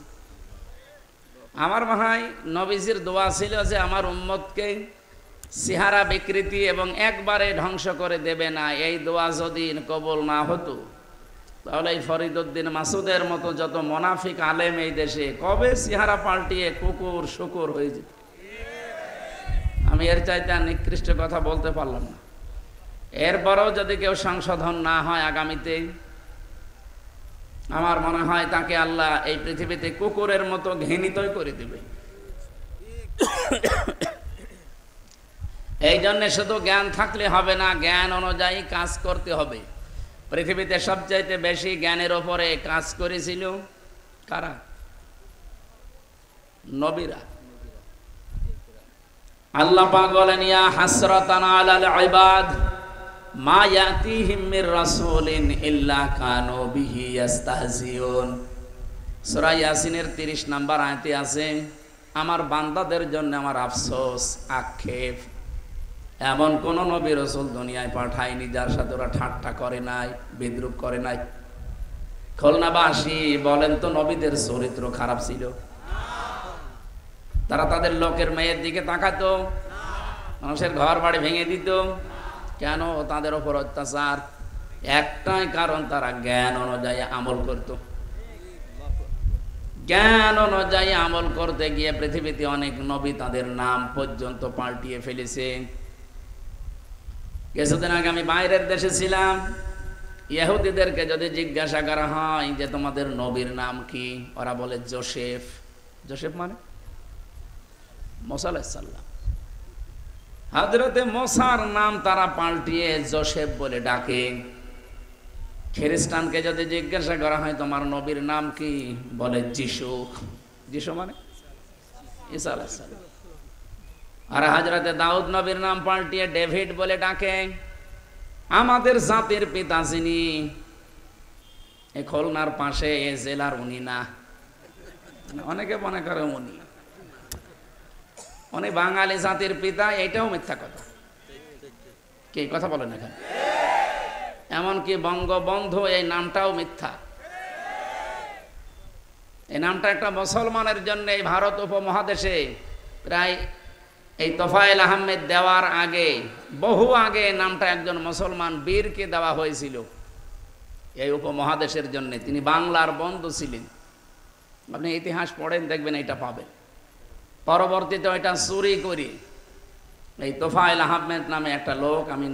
S1: আমার মনে হয় নবীজির দোয়া ছিল যে আমার উম্মতকে চেহারা বিকৃতি এবং একবারে ধ্বংস করে দেবে না। এই দোয়া যদি কবুল না হতো, তাহলে এই ফরিদউদ্দিন মাসুদের মতো যত মুনাফিক আলেম এই দেশে কবে চেহারা পাল্টিয়ে কুকুর শুকুর হয়ে যেত। আমি এর চাইতে আর নিকৃষ্ট কথা বলতে পারলাম না। এরপরেও যদি কেউ সংশোধন না হয় আগামীতে, আমার মনে হয় তাকে আল্লাহ এই পৃথিবীতে কুকুরের মতো ঘৃণিতই করে দিবে। এই জন্য শুধু জ্ঞান থাকলে হবে না, জ্ঞান অনুযায়ী কাজ করতে হবে। পৃথিবীতে সবচাইতে বেশি জ্ঞানের ওপরে কাজ করেছিল কারা? নবীরা। আল্লাহ পাক বলেন, ইয়া হাসরাতান আলাল ইবাদ মা ইয়াতিহিম মির রাসূলিন ইল্লা কানু বিহি ইস্তাহজিউন। সূরা ইয়াসিনের 30 নম্বর আয়াতে আছে, আমার বান্দাদের জন্য আমার আফসোস, আক্ষেপ, এমন কোন নবী রাসূল দুনিয়ায় পাঠায়নি যার সাথে ওরা ঠাট্টা করে নাই, বিদ্রূপ করে নাই। খুলনাবাসী বলেন তো, নবীদের চরিত্র খারাপ ছিল? তারা তাদের লোকের মেয়ের দিকে তাকাতো, মানুষের ঘর বাড়ি ভেঙে দিত। কেন? তাদের ওপর অত্যাচার। একটাই কারণ, তারা জ্ঞান অনুযায়ী আমল করত। জ্ঞান অনুযায়ী আমল করতে গিয়ে পৃথিবীতে অনেক নবী তাদের নাম পর্যন্ত পাল্টিয়ে ফেলেছে। কিছুদিন আগে আমি বাইরের দেশে ছিলাম। ইহুদিদেরকে যদি জিজ্ঞাসা করা হয় যে তোমাদের নবীর নাম কি, ওরা বলে জোসেফ। জোসেফ মানে মুসা আলাইহিস সালাম। হযরতে মুসার নাম তারা পাল্টিয়ে জোসেফ বলে ডাকে। খ্রিস্টানকে যদি জিজ্ঞাসা করা হয় তোমার নবীর নাম কি, বলে যিশু। যিশু মানে ঈসা আলাইহিস সালাম। আর হযরতে দাউদ নবীর নাম পাল্টিয়ে ডেভিড বলে ডাকে। আমাদের জাতির পিতা যিনি, এই খুলনার পাশে এ জেলার উনি না, অনেকে মনে করে উনি বাঙালি জাতির পিতা, এইটাও মিথ্যা কথা। কি কথা বলেন এখানে? এমনকি বঙ্গবন্ধু এই নামটাও মিথ্যা। এই নামটা একটা মুসলমানের জন্য এই ভারত উপমহাদেশে প্রায় এই তোফায়েল আহমেদ দেওয়ার আগে, বহু আগে নামটা একজন মুসলমান বীরকে দেওয়া হয়েছিল এই উপমহাদেশের জন্য। তিনি বাংলার বন্ধু ছিলেন। আপনি ইতিহাস পড়েন, দেখবেন এটা পাবেন। পরবর্তীতে এটা চুরি করি এই তোফায়েল আহমেদ নামে একটা লোক, আমি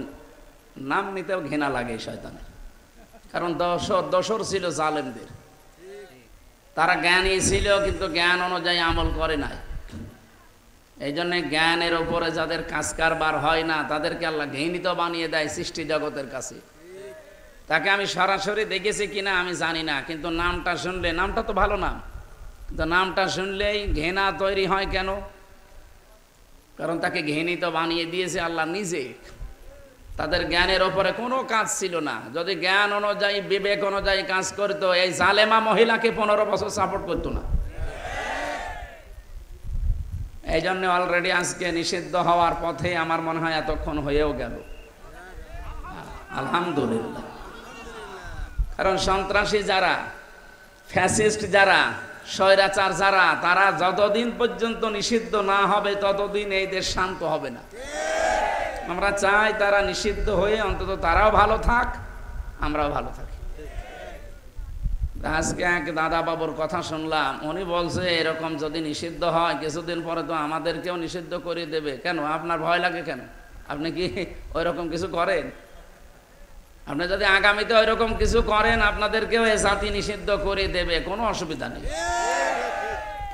S1: নাম নিতেও ঘৃণা লাগে শয়তানের, কারণ দোসর ছিল জালেমদের। তারা জ্ঞানী ছিল কিন্তু জ্ঞান অনুযায়ী আমল করে নাই। এই জন্য জ্ঞানের উপরে যাদের কাজ কারবার হয় না তাদেরকে আল্লাহ ঘৃণিত বানিয়ে দেয় সৃষ্টি জগতের কাছে। তাকে আমি সরাসরি দেখেছি কিনা আমি জানি না, কিন্তু নামটা শুনলে, নামটা তো ভালো নাম, কিন্তু নামটা শুনলেই ঘৃণা তৈরি হয়। কেন? কারণ তাকে ঘৃণিত বানিয়ে দিয়েছে আল্লাহ নিজে। তাদের জ্ঞানের ওপরে কোনো কাজ ছিল না। যদি জ্ঞান অনুযায়ী, বিবেক অনুযায়ী কাজ করতো, এই জালেমা মহিলাকে 15 বছর সাপোর্ট করতো না। এই জন্য অলরেডি আজকে নিষিদ্ধ হওয়ার পথে আমার মনে হয় এতক্ষণ হয়েও গেল, আলহামদুলিল্লাহ। কারণ সন্ত্রাসী যারা, ফ্যাসিস্ট যারা, স্বৈরাচার যারা, তারা যতদিন পর্যন্ত নিষিদ্ধ না হবে ততদিন এই দেশ শান্ত হবে না। আমরা চাই তারা নিষিদ্ধ হয়ে অন্তত তারাও ভালো থাক, আমরাও ভালো থাকি। আজকে এক দাদা বাবুর কথা শুনলাম, উনি বলছে এরকম যদি নিষিদ্ধ হয় কিছুদিন পরে তো আমাদেরকেও নিষিদ্ধ করে দেবে। কেন? আপনার ভয় লাগে কেন? আপনি কি ওই রকম কিছু করেন? আপনি যদি আগামীতে ওই রকম কিছু করেন আপনাদেরকেও এই জাতি নিষিদ্ধ করে দেবে, কোনো অসুবিধা নেই।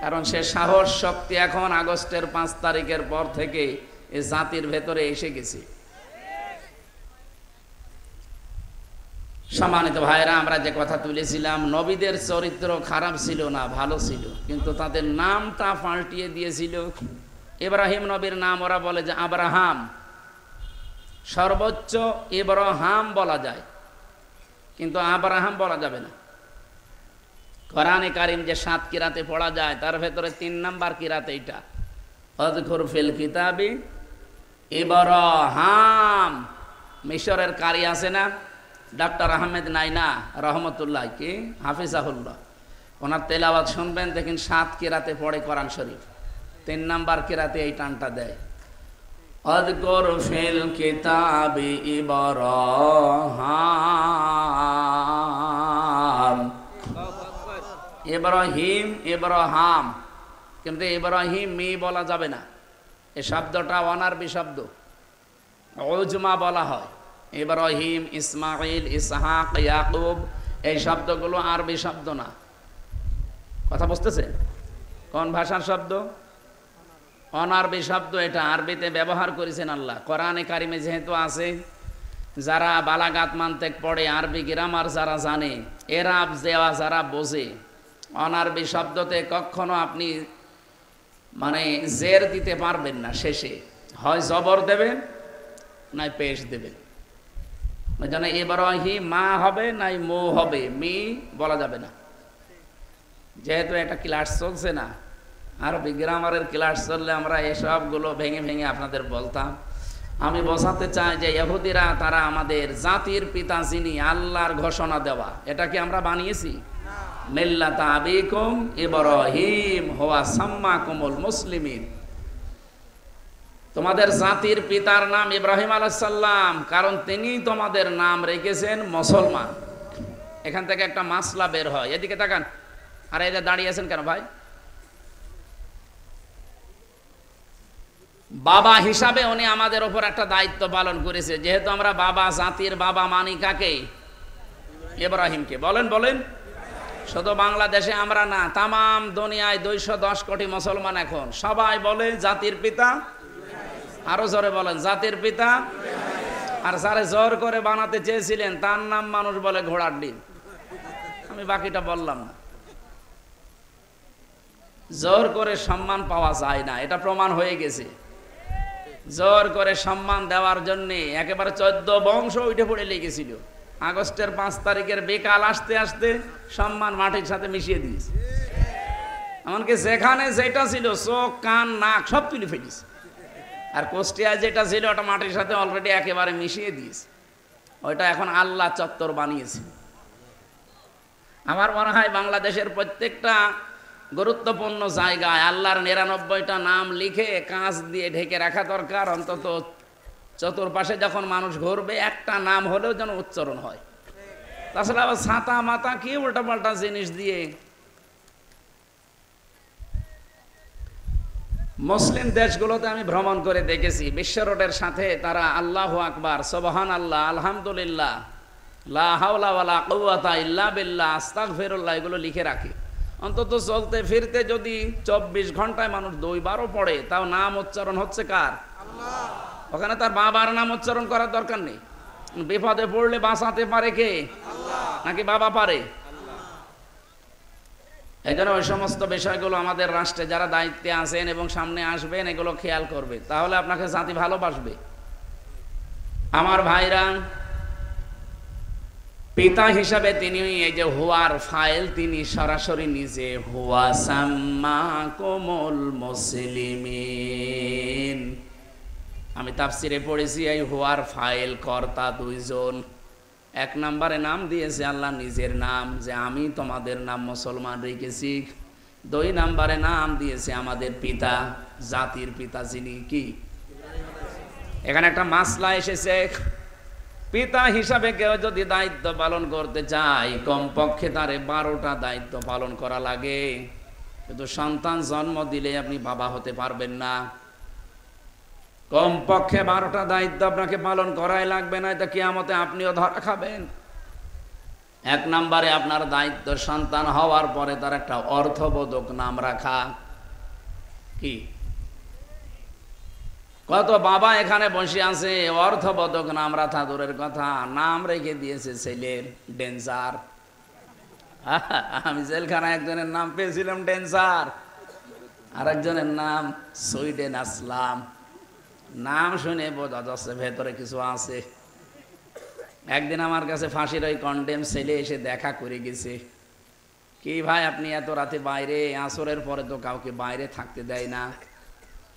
S1: কারণ সে সাহস শক্তি এখন আগস্টের 5 তারিখের পর থেকে এই জাতির ভেতরে এসে গেছে। সম্মানিত ভাইরা, আমরা যে কথা তুলেছিলাম, নবীদের চরিত্র খারাপ ছিল না, ভালো ছিল, কিন্তু তাদের নামটা পাল্টিয়ে দিয়েছিল। ইব্রাহিম নবীর নাম ওরা বলে যে আব্রাহাম, সর্বোচ্চ ইব্রাহিম বলা যায়, কিন্তু আব্রাহাম বলা যাবে না। কোরআনে কারিম যে 7 কিরাতে পড়া যায় তার ভেতরে 3 নাম্বার কিরাত এইটা, আযকুর ফিল কিতাবি ইব্রাহিম। মিশরের কারি আছে না, ডক্টর আহমেদ নাইনা রহমতুল্লাহ, কি হাফিজাহুল্লাহ, ওনার তেলাওয়াত শুনবেন, দেখেন 7 কিরাতে পড়ে কোরআন শরীফ। 3 নাম্বার কিরাতে এই টানটা দেয়, আযকুর ফিল কিতাবি ইব্রাহিম। ইব্রাহিম, ইব্রাহিম, কিন্তু ইব্রাহিম মি বলা যাবে না। এই শব্দটা অনারবি শব্দ, উজমা বলা হয়। ইব্রাহিম, ইসমাইল, ইসহাক, ইয়াকুব, এই শব্দগুলো আরবি শব্দ না। কথা বুঝতেছে? কোন ভাষার শব্দ? অনারবি শব্দ। এটা আরবিতে ব্যবহার করেছেন আল্লাহ। কোরআনে কারিমে যেহেতু আছে, যারা বালাগাত মান্তেক পড়ে, আরবি গ্রামার যারা জানে, এরাব দেওয়া যারা বোঝে, অনারবি শব্দতে কখনো আপনি মানে জের দিতে পারবেন না। শেষে হয় জবর দেবেন নাই পেশ দেবেন। যেন ইব্রাহিম মা হবে নাই মো হবে, মি বলা যাবে না। যেহেতু একটা ক্লাস চলছে না, আরবি গ্রামারের ক্লাস চললে আমরা এসবগুলো ভেঙে ভেঙে আপনাদের বলতাম। আমি বোঝাতে চাই যে ইহুদিরা তারা আমাদের জাতির পিতা যিনি, আল্লাহর ঘোষণা দেওয়া, এটা কি আমরা বানিয়েছি? মিল্লাতা আবিকুম ইব্রাহিম হুয়া সাম্মাকুমুল মুসলিমিন। তোমাদের জাতির পিতার নাম ইব্রাহিম আলাইহিস সালাম, কারণ তিনি তোমাদের নাম রেখেছেন মুসলমান। এখান থেকে একটা মাসলা বের হয়। এদিকে তাকান। আর এই যে দাঁড়িয়ে আছেন কেন ভাই? বাবা হিসাবে উনি আমাদের উপর একটা দায়িত্ব পালন করেছে। যেহেতু আমরা বাবা, জাতির বাবা মানি কাকে? ইব্রাহিমকে। বলেন বলেন। শুধু বাংলাদেশে আমরা না, তামাম দুনিয়ায় 210 কোটি মুসলমান এখন সবাই বলে জাতির পিতা। আরো জোরে বলেন, জাতির পিতা। আর যারা জোর করে বানাতে চেয়েছিলেন তার নাম মানুষ বলে ঘোড়ার ডিম। আমি বাকিটা বললাম না। জোর করে সম্মান পাওয়া যায় না, এটা প্রমাণ হয়ে গেছে। জোর করে সম্মান দেওয়ার জন্য একেবারে 14 বংশ উঠে পড়ে লেগেছিল। আগস্টের 5 তারিখের বিকাল আসতে আসতে সম্মান মাটির সাথে মিশিয়ে দিয়েছে। এমনকি যেখানে যেটা ছিল, চোখ, কান, নাক সব তুলে ফেলেছে। আর কুষ্টিয়ায় যেটা ছিল ওটা মাটির সাথে অলরেডি একেবারে মিশিয়ে দিয়েছে। ওইটা এখন আল্লাহ চত্বর বানিয়েছে। আমার মনে হয় বাংলাদেশের প্রত্যেকটা গুরুত্বপূর্ণ জায়গায় আল্লাহর 99টা নাম লিখে কাঁচ দিয়ে ঢেকে রাখা দরকার। অন্তত চতুর্পাশে যখন মানুষ ঘুরবে একটা নাম হলেও যেন উচ্চারণ হয়। তাছাড়া আবার ছাতা মাতা কি উল্টাপাল্টা জিনিস দিয়ে। মুসলিম দেশগুলোতে আমি ভ্রমণ করে দেখেছি, বিশ্ব রোডের সাথে তারা আল্লাহু আকবার, সুবহানাল্লাহ, আলহামদুলিল্লাহ, লা হাওলা ওয়ালা কুওয়াতা ইল্লা বিল্লাহ, আস্তাগফিরুল্লাহ এগুলো লিখে রাখে। অন্তত চলতে ফিরতে যদি 24 ঘন্টায় মানুষ 2 বারও পড়ে, তাও নাম উচ্চারণ হচ্ছে কার? আল্লাহ। ওখানে তার বাবার নাম উচ্চারণ করার দরকার নেই। বিপদে পড়লে বাঁচাতে পারে কে? আল্লাহ। নাকি বাবা পারে? এই জন্য ওই সমস্ত বিষয়গুলো আমাদের রাষ্ট্রে যারা দায়িত্বে আছেন এবং সামনে আসবেন এগুলো খেয়াল করবে, তাহলে আপনাকে জাতি ভালোবাসবে। আমার ভাইরা, পিতা হিসাবে তিনি এই যে হুয়ার ফাইল, তিনি সরাসরি নিজে হুয়া সাম্মাকুমুল মুসলিমিন। আমি তাফসিরে পড়েছি এই হুয়ার ফাইল কর্তা 2 জন। 1 নম্বরে নাম দিয়েছে আল্লাহ নিজের নাম, যে আমি তোমাদের নাম মুসলমান রেখেছি। 2 নম্বরে নাম দিয়েছে আমাদের পিতা, জাতির পিতা যিনি কি। এখানে একটা মাসলা এসেছে, পিতা হিসাবে কেউ যদি দায়িত্ব পালন করতে চায় কমপক্ষে তারে 12টা দায়িত্ব পালন করা লাগে। কিন্তু সন্তান জন্ম দিলে আপনি বাবা হতে পারবেন না। কমপক্ষে 12টা দায়িত্ব আপনাকে পালন করাই লাগবে, না তো কিয়ামতে আপনিও ধরা খাবেন। 1 নম্বরে আপনার দায়িত্ব সন্তান হওয়ার পরে তার একটা অর্থবোধক নাম রাখা। কি কত বাবা এখানে বসে আছে, অর্থবোধক নাম রাখা দূরের কথা, নাম রেখে দিয়েছে ছেলের ডেঞ্জার। আমি জেলখানায় একজনের নাম পেয়েছিলাম ডেঞ্জার, আর একজনের নাম সুইডেন আসলাম। নাম শুনে বোঝা যাচ্ছে ভেতরে কিছু আছে। একদিন আমার কাছে ফাঁসির ওই কন্ডেম ছেলে এসে দেখা করে গেছে। কি ভাই আপনি এত রাতে বাইরে? আসরের পরে তো কাউকে বাইরে থাকতে দেয় না,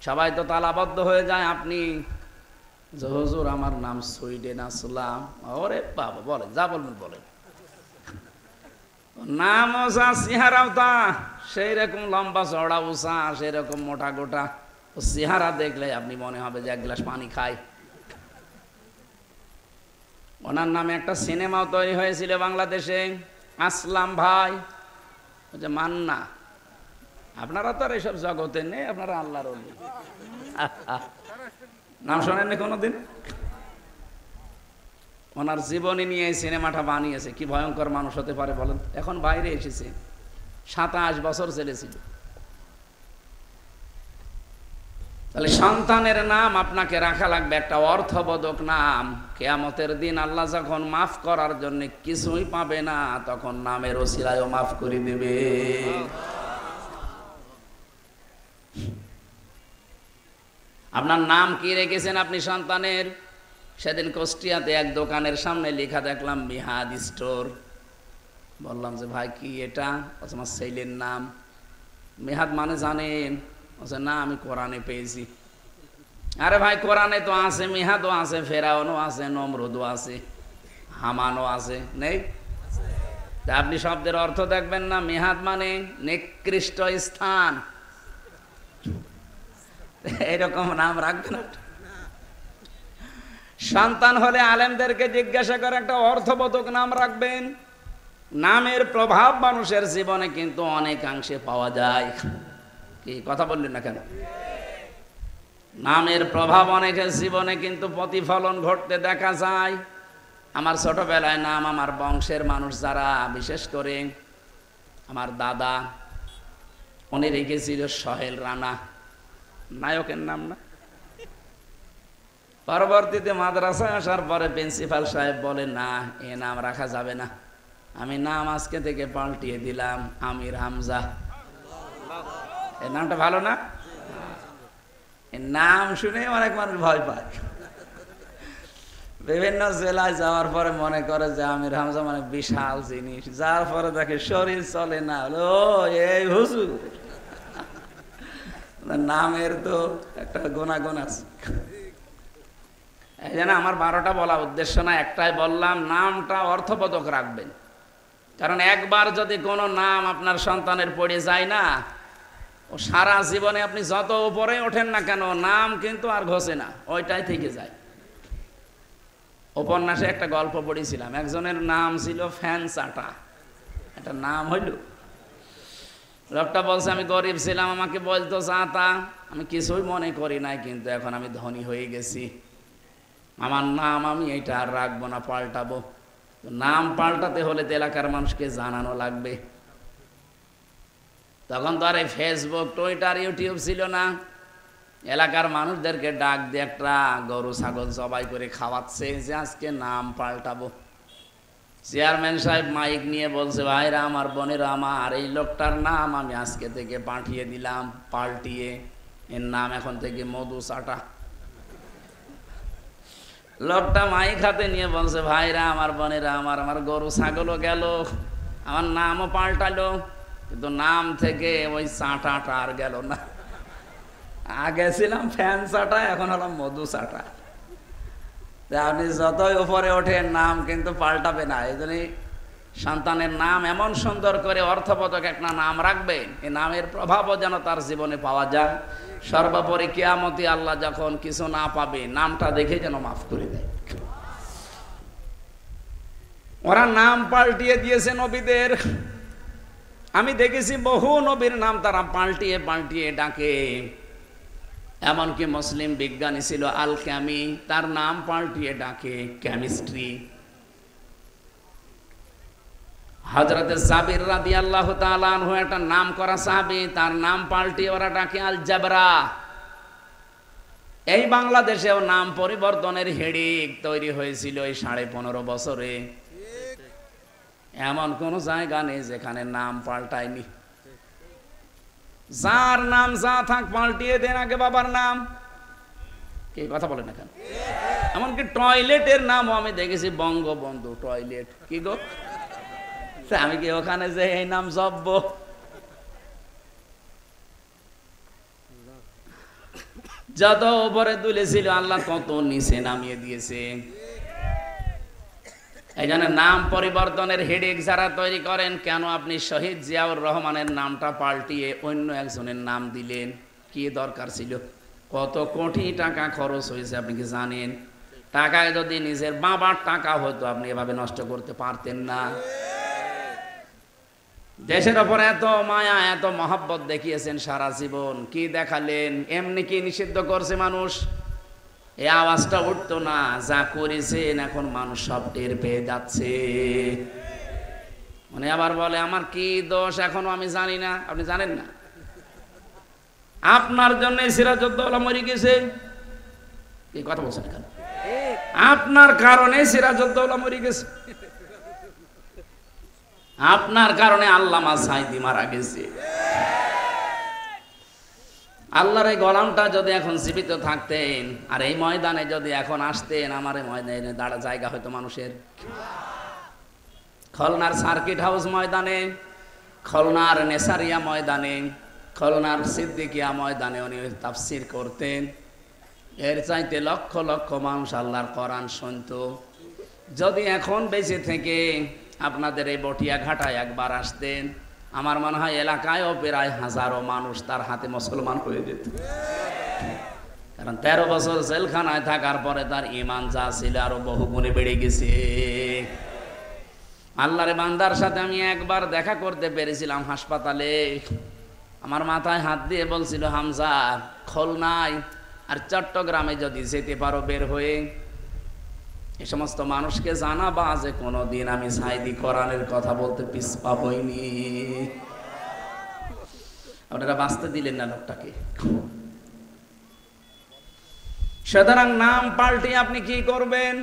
S1: সবাই তো তালাবদ্ধ হয়ে যায়, আপনি? হুজুর আমার নাম সুইডেন আসলাম। ওরে বাবা, বলেন যা বলবেন বলেন। নাম ওসা, চেহারাও তা সেই রকম লম্বা চড়া উষা, সেই রকম মোটা গোটা। চেহারা দেখলে আপনি মনে হবে যে 1 গ্লাস পানি খায়। ওনার নামে একটা সিনেমাও তৈরি হয়েছিল বাংলাদেশে, আসলাম ভাই, যে মান্না। আপনারা তো আর এইসব জগতে নেই, আপনারা আল্লাহর ওলি। নাম শোনেননি কোনোদিন? ওনার জীবনী নিয়ে এই সিনেমাটা বানিয়েছে। কি ভয়ঙ্কর মানুষ হতে পারে বলেন। এখন বাইরে এসেছে, 27 বছর ছেলে ছিল। তাহলে সন্তানের নাম আপনাকে রাখা লাগবে একটা অর্থবোধক নাম। কিয়ামতের দিন আল্লাহ যখন মাফ করার জন্য কিছুই পাবে না, তখন নামের ওসিলায়ও মাফ করে দেবে। আপনার নাম কি রেখেছেন আপনি সন্তানের? সেদিন কুষ্টিয়াতে এক দোকানের সামনে লেখা দেখলাম মিহাদ স্টোর। বললাম যে ভাই কি এটা? আমার ছেলের নাম। মিহাদ মানে জানেন? না, আমি কোরআনে পেয়েছি। আরে ভাই, কোরআনে তো আছে, মিহাদও আছে, ফেরাউনও আছে, নমরুদও আছে, হামানও আছে, নেই? তা আপনি শব্দের অর্থ দেখবেন না? মিহাদ মানে নিকৃষ্ট স্থান, এরকম নাম রাখবেন। সন্তান হলে আলেমদেরকে জিজ্ঞাসা করে একটা অর্থবোধক নাম রাখবেন। নামের প্রভাব মানুষের জীবনে কিন্তু অনেকাংশে পাওয়া যায়। কি কথা বললেন না কেন? নামের প্রভাব অনেকের জীবনে কিন্তু প্রতিফলন ঘটতে দেখা যায়। আমার ছোটবেলায় নাম, আমার বংশের মানুষ যারা, বিশেষ করে আমার দাদা, উনি রেখেছিল সোহেল রানা, নায়কের নাম না? পরবর্তীতে মাদ্রাসায় আসার পরে প্রিন্সিপাল সাহেব বলে না, এ নাম রাখা যাবে না। আমি নাম আজকে থেকে পাল্টিয়ে দিলাম আমির হামজা। এর নামটা ভালো না? নাম শুনে অনেক মানুষ ভয় পায়। বিভিন্ন জেলায় যাওয়ার পরে মনে করে যে আমির হামজা মানে বিশাল জিনিস, যার পরে দেখে শরীর চলে না, ও এই হুজুর। নামের তো একটা গুণাগুণ আছে। এই জন্য আমার 12টা বলা উদ্দেশ্য না, একটাই বললাম, নামটা অর্থবোধক রাখবেন। কারণ একবার যদি কোনো নাম আপনার সন্তানের পড়ে যায় না, ও সারা জীবনে আপনি যত উপরে ওঠেন না কেন, নাম কিন্তু আর ঘষে না, ওইটাই থেকে যায়। উপন্যাসে একটা গল্প পড়েছিলাম, একজনের নাম ছিল ফ্যান চাটা। একটা নাম হইল, লোকটা বলছে আমি গরিব ছিলাম, আমাকে বলতো চাতা, আমি কিছুই মনে করি নাই, কিন্তু এখন আমি ধনী হয়ে গেছি, আমার নাম আমি এইটা আর রাখবো না, পাল্টাবো। নাম পাল্টাতে হলে তো এলাকার মানুষকে জানানো লাগবে। তখন তো আর এই ফেসবুক, টুইটার, ইউটিউব ছিল না। এলাকার মানুষদেরকে ডাক দিয়ে একটা গরু ছাগল জবাই করে খাওয়াচ্ছে যে আজকে নাম পাল্টাবো। চেয়ারম্যান সাহেব মাইক নিয়ে বলছে, ভাইরা আমার, বোনেরা আমার, এই লোকটার নাম আমি আজকে থেকে পাঠিয়ে দিলাম পাল্টিয়ে, এর নাম এখন থেকে মধু চাটা। লোকটা মাইক হাতে নিয়ে বলছে, ভাইরা আমার, বোনেরা আমার, আমার গরু ছাগলও গেল, আমার নামও পাল্টালো, কিন্তু নাম থেকে ওই চাটাটা আর গেল না। আগে ছিলাম ফ্যান চাটা, এখন হলাম মধু চাটা। আপনি যতই উপরে ওঠেন, নাম কিন্তু পাল্টাবে না। এই জন্যই সন্তানের নাম এমন সুন্দর করে অর্থবোধক একটা নাম রাখবেন, এই নামের প্রভাবও যেন তার জীবনে পাওয়া যায়। সর্বোপরি কিয়ামতে আল্লাহ যখন কিছু না পাবে, নামটা দেখে যেন মাফ করে দেয়। ওরা নাম পাল্টিয়ে দিয়েছে নবীদের। আমি দেখেছি বহু নবীর নাম তারা পাল্টিয়ে পাল্টিয়ে ডাকে। এমনকি মুসলিম বিজ্ঞানী ছিল আল ক্যামি, তার নাম পাল্টিয়ে ডাকে কেমিস্ট্রি। হযরতে জাবির রাদিয়াল্লাহু তাআলা আনহু একটা নাম করা সাহাবী, তার নাম পাল্টিয়ে ওরা ডাকে আল জাবরা। এই বাংলাদেশেও নাম পরিবর্তনের হিড়িক তৈরি হয়েছিল এই 15.5 বছরে। এমন কোন জায়গা নেই যেখানে নাম পাল্টায়নি। যার নাম যা থাক পাল্টিয়ে দেন আগে বাবার নাম। কি কথা বলেন না কেন? এমনকি টয়লেটের নামও আমি দেখেছি বঙ্গবন্ধু টয়লেট। কি গো, আমি কি ওখানে যে এই নাম জপব? যত উপরে তুলেছিল আল্লাহ তত নিচে নামিয়ে দিয়েছে। এই জন্য নাম পরিবর্তনের হেডেক যারা তৈরি করেন, কেন আপনি শহীদ জিয়াউর রহমানের নামটা পাল্টিয়ে অন্য একজনের নাম দিলেন? কি দরকার ছিল? কত কোটি টাকা খরচ হয়েছে আপনি কি জানেন? টাকায় যদি নিজের বাবার টাকা হতো আপনি এভাবে নষ্ট করতে পারতেন না। দেশের ওপর এত মায়া, এত মহব্বত দেখিয়েছেন সারা জীবন, কি দেখালেন? এমনি কি নিষিদ্ধ করছে মানুষ? এই আওয়াজটা উঠতো না, যা করেছেন এখন মানুষ সব টের পেয়ে যাচ্ছে। মানে আবার বলে আমার কি দোষ এখনো আমি জানি না। আপনি জানেন না? আপনার জন্য সিরাজউদ্দৌলা মরে গেছে। এই কথা বলছেন কেন? আপনার কারণে সিরাজউদ্দৌলা মরে গেছে, আপনার কারণে আল্লামা সাঈদী মারা গেছে। আল্লাহর এই গোলামটা যদি এখন জীবিত থাকতেন আর এই ময়দানে যদি এখন আসতেন, আমার এই ময়দানে দাঁড়া জায়গা হয়তো মানুষের। খুলনার সার্কিট হাউস ময়দানে, খুলনার নেসারিয়া ময়দানে, খুলনার সিদ্দিকিয়া ময়দানে উনি তাফসীর করতেন। এর চাইতে লক্ষ লক্ষ মানুষ আল্লাহর কোরআন শুনতো। যদি এখন বেঁচে থেকে আপনাদের এই বটিয়া ঘাটায় একবার আসতেন, আমার মনে হয় এলাকায়ও প্রায় হাজারো মানুষ তার হাতে মুসলমান হয়ে যেত। কারণ 13 বছর জেলখানায় থাকার পরে তার ঈমান যা ছিল আরো বহু গুণে বেড়ে গেছে। আল্লাহর বান্দার সাথে আমি একবার দেখা করতে পেরেছিলাম হাসপাতালে। আমার মাথায় হাত দিয়ে বলছিল, হামজা, খুলনায় আর চট্টগ্রামে যদি যেতে পারো বের হয়ে, এই সমস্ত মানুষকে জানাবা যে কোনোদিন আমি সাঈদী কোরআনের কথা বলতে পিছপা হইনি। আপনারা বাঁচতে দিলেন না লোকটাকে। সুতরাং নাম পাল্টে আপনি কি করবেন?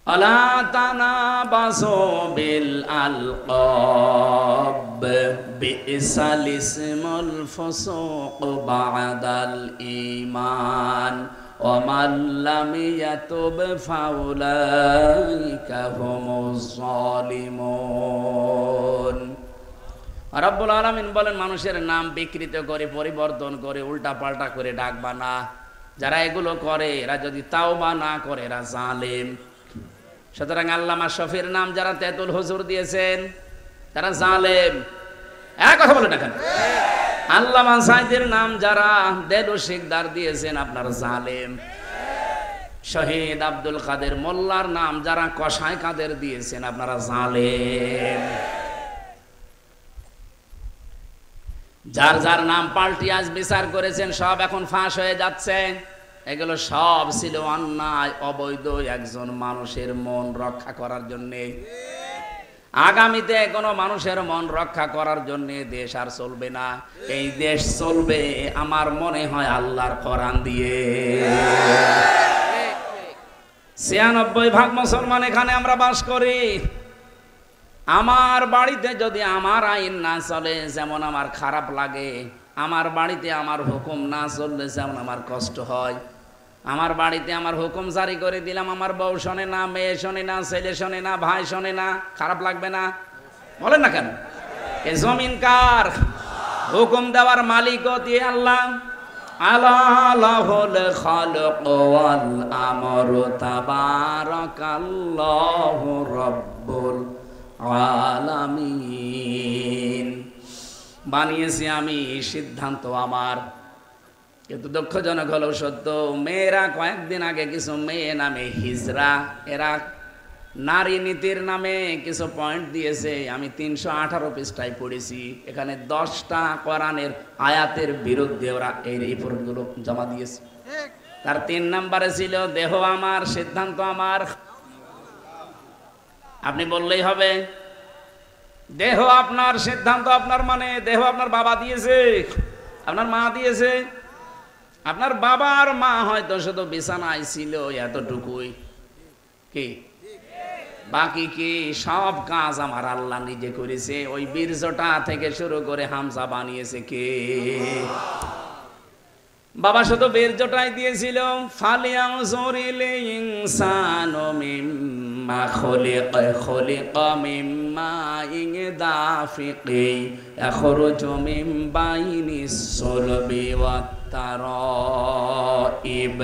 S1: আলা তানাবাসু বিল আলকাব বিইসাল ইসমুল ফুসুক বাদাল ঈমান ওয়া মান লাম ইয়াতুব ফাউলাইকা হুমুজ জালিমুন। রব্বুল আলামিন বলেন, মানুষের নাম বিকৃত করে, পরিবর্তন করে, উল্টা পাল্টা করে ডাকবা না। যারা এগুলো করে এরা যদি তাওবা না করে এরা জালেম। সুতরাং আল্লামা শফির নাম যারা তেতুল হুজুর দিয়েছেন তারা জালেম। এক কথা বলে না কেন? আল্লামা সাঈদীর নাম যারা দেলু শিকদার দিয়েছেন আপনার জালেম। শহীদ আব্দুল কাদের মোল্লার নাম যারা কসাই কাদের দিয়েছেন আপনারা জালেম। যার যার নাম পাল্টি আজ বিচার করেছেন সব এখন ফাঁস হয়ে যাচ্ছে। এগুলো সব ছিল অন্যায়, অবৈধ, একজন মানুষের মন রক্ষা করার জন্যে। আগামীতে কোনো মানুষের মন রক্ষা করার জন্য দেশ আর চলবে না। এই দেশ চলবে আমার মনে হয় আল্লাহর কোরআন দিয়ে। 96% মুসলমান এখানে আমরা বাস করি। আমার বাড়িতে যদি আমার আইন না চলে যেমন আমার খারাপ লাগে, আমার বাড়িতে আমার হুকুম না চললে যেমন আমার কষ্ট হয়। আমার বাড়িতে আমার হুকুম জারি করে দিলাম, আমার বউ শোনে না, মেয়ে শোনে না, ছেলে শোনে না, ভাই শোনে না, খারাপ লাগবে না? বলেন না কেন? এ জমিন কার? হুকুম দেওয়ার মালিকও দিয়ে আল্লাহ। আলাহুল খালক ওয়াল আমরু তাবারাকাল্লাহু রাব্বুল আলামিন। বানিয়েছি আমি, সিদ্ধান্ত আমার। কিন্তু দুঃখজনক হলেও সত্য, মেয়েরা কয়েকদিন আগে কিছু মেয়ে নামে হিজরা, এরা নারী নীতির নামে কিছু পয়েন্ট দিয়েছে। আমি 318 পৃষ্ঠায় পড়েছি। এখানে 10টা কোরআনের আয়াতের বিরুদ্ধে ওরা এই রিপোর্টগুলো জমা দিয়েছে। তার 3 নম্বরে ছিল দেহ আমার, সিদ্ধান্ত আমার। আপনি বললেই হবে দেহ আপনার, সিদ্ধান্ত আপনার, মানে দেহ আপনার বাবা দিয়েছে, আপনার মা দিয়েছে। আপনার বাবা আর মা হয়তো শুধু বিছানায় ছিল এতটুকুই, কি বাকি কি সব কাজ আমার আল্লাহ নিজে করেছে। ওই বীর্যটা থেকে শুরু করে হামজা বানিয়েছে কে? বাবা শুধু বীর্যটাই দিয়েছিল। ফালিয়ানজুরিল ইনসানু মিম্মা খুলিকা, খুলিকা মিম্মা ইনদাফিকি ইয়াখরুজু মিন বাইনিস সুলবি ওয়াত তারাইব।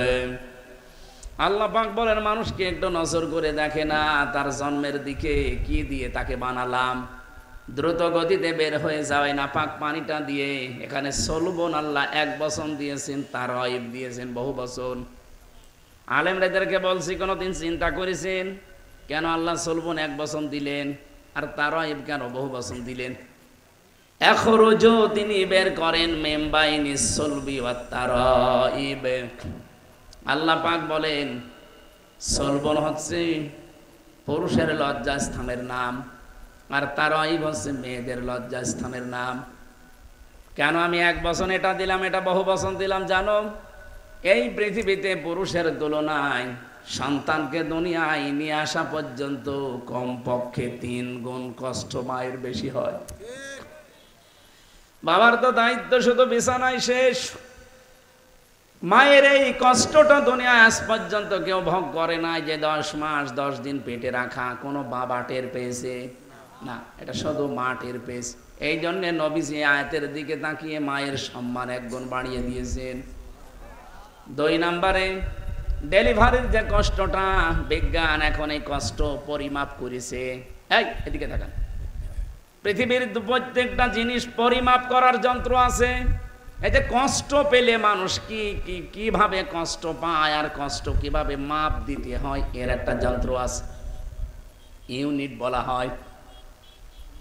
S1: আল্লাহ পাক বলেন, মানুষকে একটু নজর করে দেখে না তার জন্মের দিকে কি দিয়ে তাকে বানালাম। দ্রুত গতিতে বের হয়ে যাওয়াই না পাক পানিটা দিয়ে। এখানে সলবন আল্লাহ 1 বছর দিয়েছেন, তারাইব দিয়েছেন বহু বছর। আলেমরাদেরকে বলছি, কোনোদিন চিন্তা করেছেন কেন আল্লাহ সলবন 1 বছর দিলেন আর তারাইব কেন বহু বছর দিলেন? এখরুজু তিনি বের করেন মেমবাইনি সলবি ওয়াত তারাইব। আল্লাহ পাক বলেন সলবন হচ্ছে পুরুষের লজ্জাস্থানের নাম, আর তারাইব হচ্ছে মেয়েদের লজ্জাস্থানের নাম। কেন আমি এক বচন এটা দিলাম, এটা বহু বচন দিলাম জানো? এই পৃথিবীতে পুরুষের তুলনায় সন্তানকে দুনিয়ায় নিয়ে আসা পর্যন্ত কমপক্ষে 3 গুণ কষ্ট মায়ের বেশি হয়। বাবার তো দায়িত্ব শুধু বিছানায় শেষ, মায়ের এই কষ্টটা দুনিয়ায় আজ পর্যন্ত কেউ ভোগ করে নাই। যে 10 মাস 10 দিন পেটে রাখা কোনো বাবা টের পেয়েছে না, এটা শুধু মা টের পেয়েছে। এই জন্যে নবীজি আয়াতের দিকে তাকিয়ে মায়ের সম্মান 1 গুণ বাড়িয়ে দিয়েছেন। 2 নম্বরে ডেলিভারির যে কষ্টটা, বিজ্ঞান এখন এই কষ্ট পরিমাপ করেছে। এই এদিকে তাকান, পৃথিবীর প্রত্যেকটা জিনিস পরিমাপ করার যন্ত্র আছে। এই যে কষ্ট পেলে মানুষ কিভাবে কষ্ট পায় আর কষ্ট কিভাবে মাপ দিতে হয়, এর একটা যন্ত্র আছে, ইউনিট বলা হয়।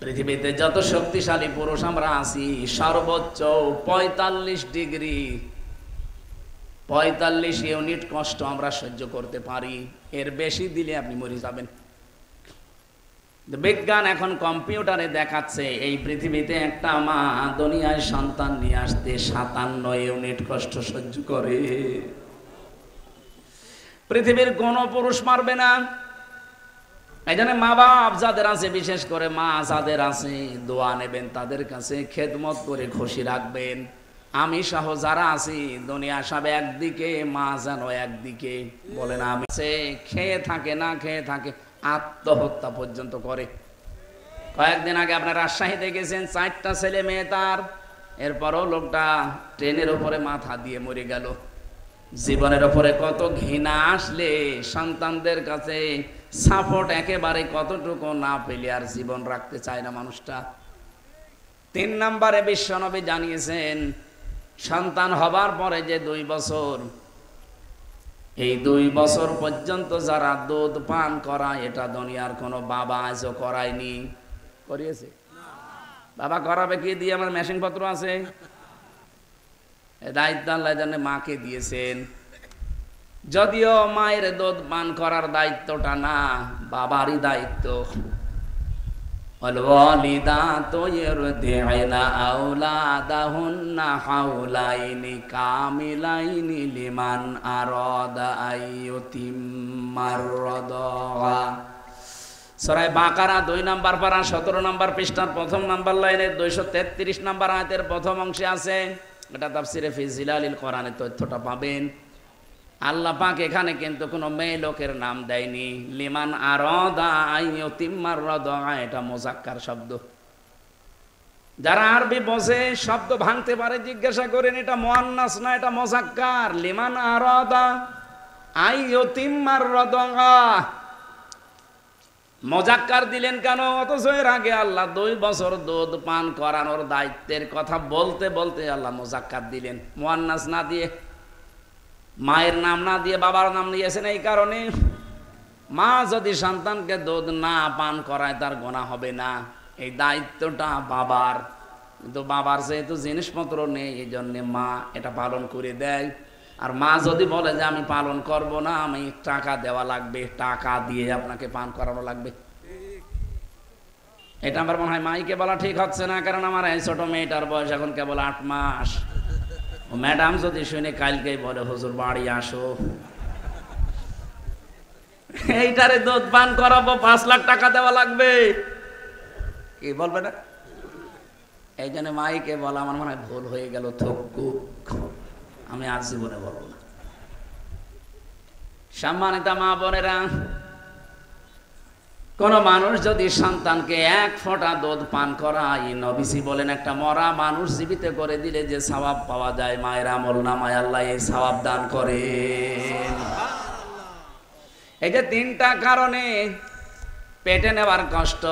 S1: পৃথিবীতে যত শক্তিশালী পুরুষ আমরা আছি, সর্বোচ্চ 45 ডিগ্রি 45 ইউনিট কষ্ট আমরা সহ্য করতে পারি। এর বেশি দিলে আপনি মরে যাবেন। বিজ্ঞান এখন কম্পিউটারে দেখাচ্ছে এই পৃথিবীতে একটা মা দুনিয়ায় সন্তান নিয়ে আসতে 57 ইউনিট কষ্ট সহ্য করে। পৃথিবীর কোন পুরুষ মারবে না। এই জন্য মা বাপ যাদের আছে, বিশেষ করে মা যাদের আছে, দোয়া নেবেন তাদের কাছে, খেদমত করে খুশি রাখবেন। আমি সহ যারা আছি, দুনিয়া সব একদিকে, মা যেন একদিকে। বলেন আমি খেয়ে থাকে না খেয়ে থাকে, আত্মহত্যা পর্যন্ত করে। কয়েকদিন আগে আপনার রাজশাহীতে গেছেন, 4টা ছেলে মেয়ে তার, এরপরও লোকটা ট্রেনের উপরে মাথা দিয়ে মরে গেল। জীবনের উপরে কত ঘৃণা আসলে সন্তানদের কাছে সাপোর্ট একেবারে কতটুকু না পেলে আর জীবন রাখতে চায় না মানুষটা। 3 নম্বরে বিশ্বনবী জানিয়েছেন, সন্তান হবার পরে যে 2 বছর, এই 2 বছর পর্যন্ত যারা দুধ পান করায়, এটা দুনিয়ার কোনো বাবা আজও করায়নি। করিয়েছে? বাবা করাবে কি দিয়ে? আমার মেশিন পত্র আছে। দায়িত্ব আল্লাহ জানে মাকে দিয়েছেন। যদিও মায়ের দুধ পান করার দায়িত্বটা না, বাবারই দায়িত্ব। والوالدات يرضعن أولادهن حولين كاملين لمن أراد أن يتم الرضاعة। সূরা বাকারা 2 নম্বর পারা 17 নম্বর পৃষ্ঠার 1ম নম্বর লাইনের 233 নম্বর আয়াতের প্রথম অংশে আছে। এটা তাফসিরে ফি জিলালিল কোরআনে তথ্যটা পাবেন। আল্লাহ পাক এখানে কিন্তু কোনো মেয়ে লোকের নাম দেয়নি। লিমান আরাদা আইয়ুতিম্মার রাদা, এটা মুযাক্কার শব্দ। যারা আরবি বোঝে, শব্দ ভাঙতে পারে, জিজ্ঞাসা করেন এটা মুআন্নাস না এটা মুযাক্কার। লিমান আরাদা আইয়ুতিম্মার রাদা, মুযাক্কার দিলেন কেন? অথচ এর আগে আল্লাহ 2 বছর দুধ পান করানোর দায়িত্বের কথা বলতে বলতে আল্লাহ মুযাক্কার দিলেন, মুআন্নাস না দিয়ে, মায়ের নাম না দিয়ে বাবার নাম নিয়েছেন। এই কারণে মা যদি সন্তানকে দুধ না পান করায় তার গুনাহ হবে না, এই দায়িত্বটা বাবার। কিন্তু বাবার যেহেতু জিনিসপত্র নেই, এই জন্যে মা এটা পালন করে দেয়। আর মা যদি বলে যে আমি পালন করব না, আমি টাকা দেওয়া লাগবে, টাকা দিয়ে আপনাকে পান করানো লাগবে, এটা আমার মনে হয় মাইকে বলা ঠিক হচ্ছে না। কারণ আমার এই ছোট মেয়েটার বয়স এখন কেবল 8 মাস। ম্যাডাম যদি শুনে কালকেই বলে হুজুর বাড়ি আসো, এইটারে দুধ পান করাবো, 5 লাখ টাকা দেওয়া লাগবে, কি বলবে না? এই জন্য মাইকে বলা আমার মনে হয় ভুল হয়ে গেল। থক্কু, আমি আজ জীবনে বলবো না। সম্মানিত মা বোনেরা, কোন মানুষ যদি সন্তানকে 1 ফোঁটা দুধ পান করায়, নবীজি বলেন একটা মরা মানুষ জীবিত করে দিলে যে সওয়াব পাওয়া যায়, মায়ের আমল নামায় আল্লাহ এই সওয়াব দান করে। এই যে 3টা কারণে, পেটে নেওয়ার কষ্ট,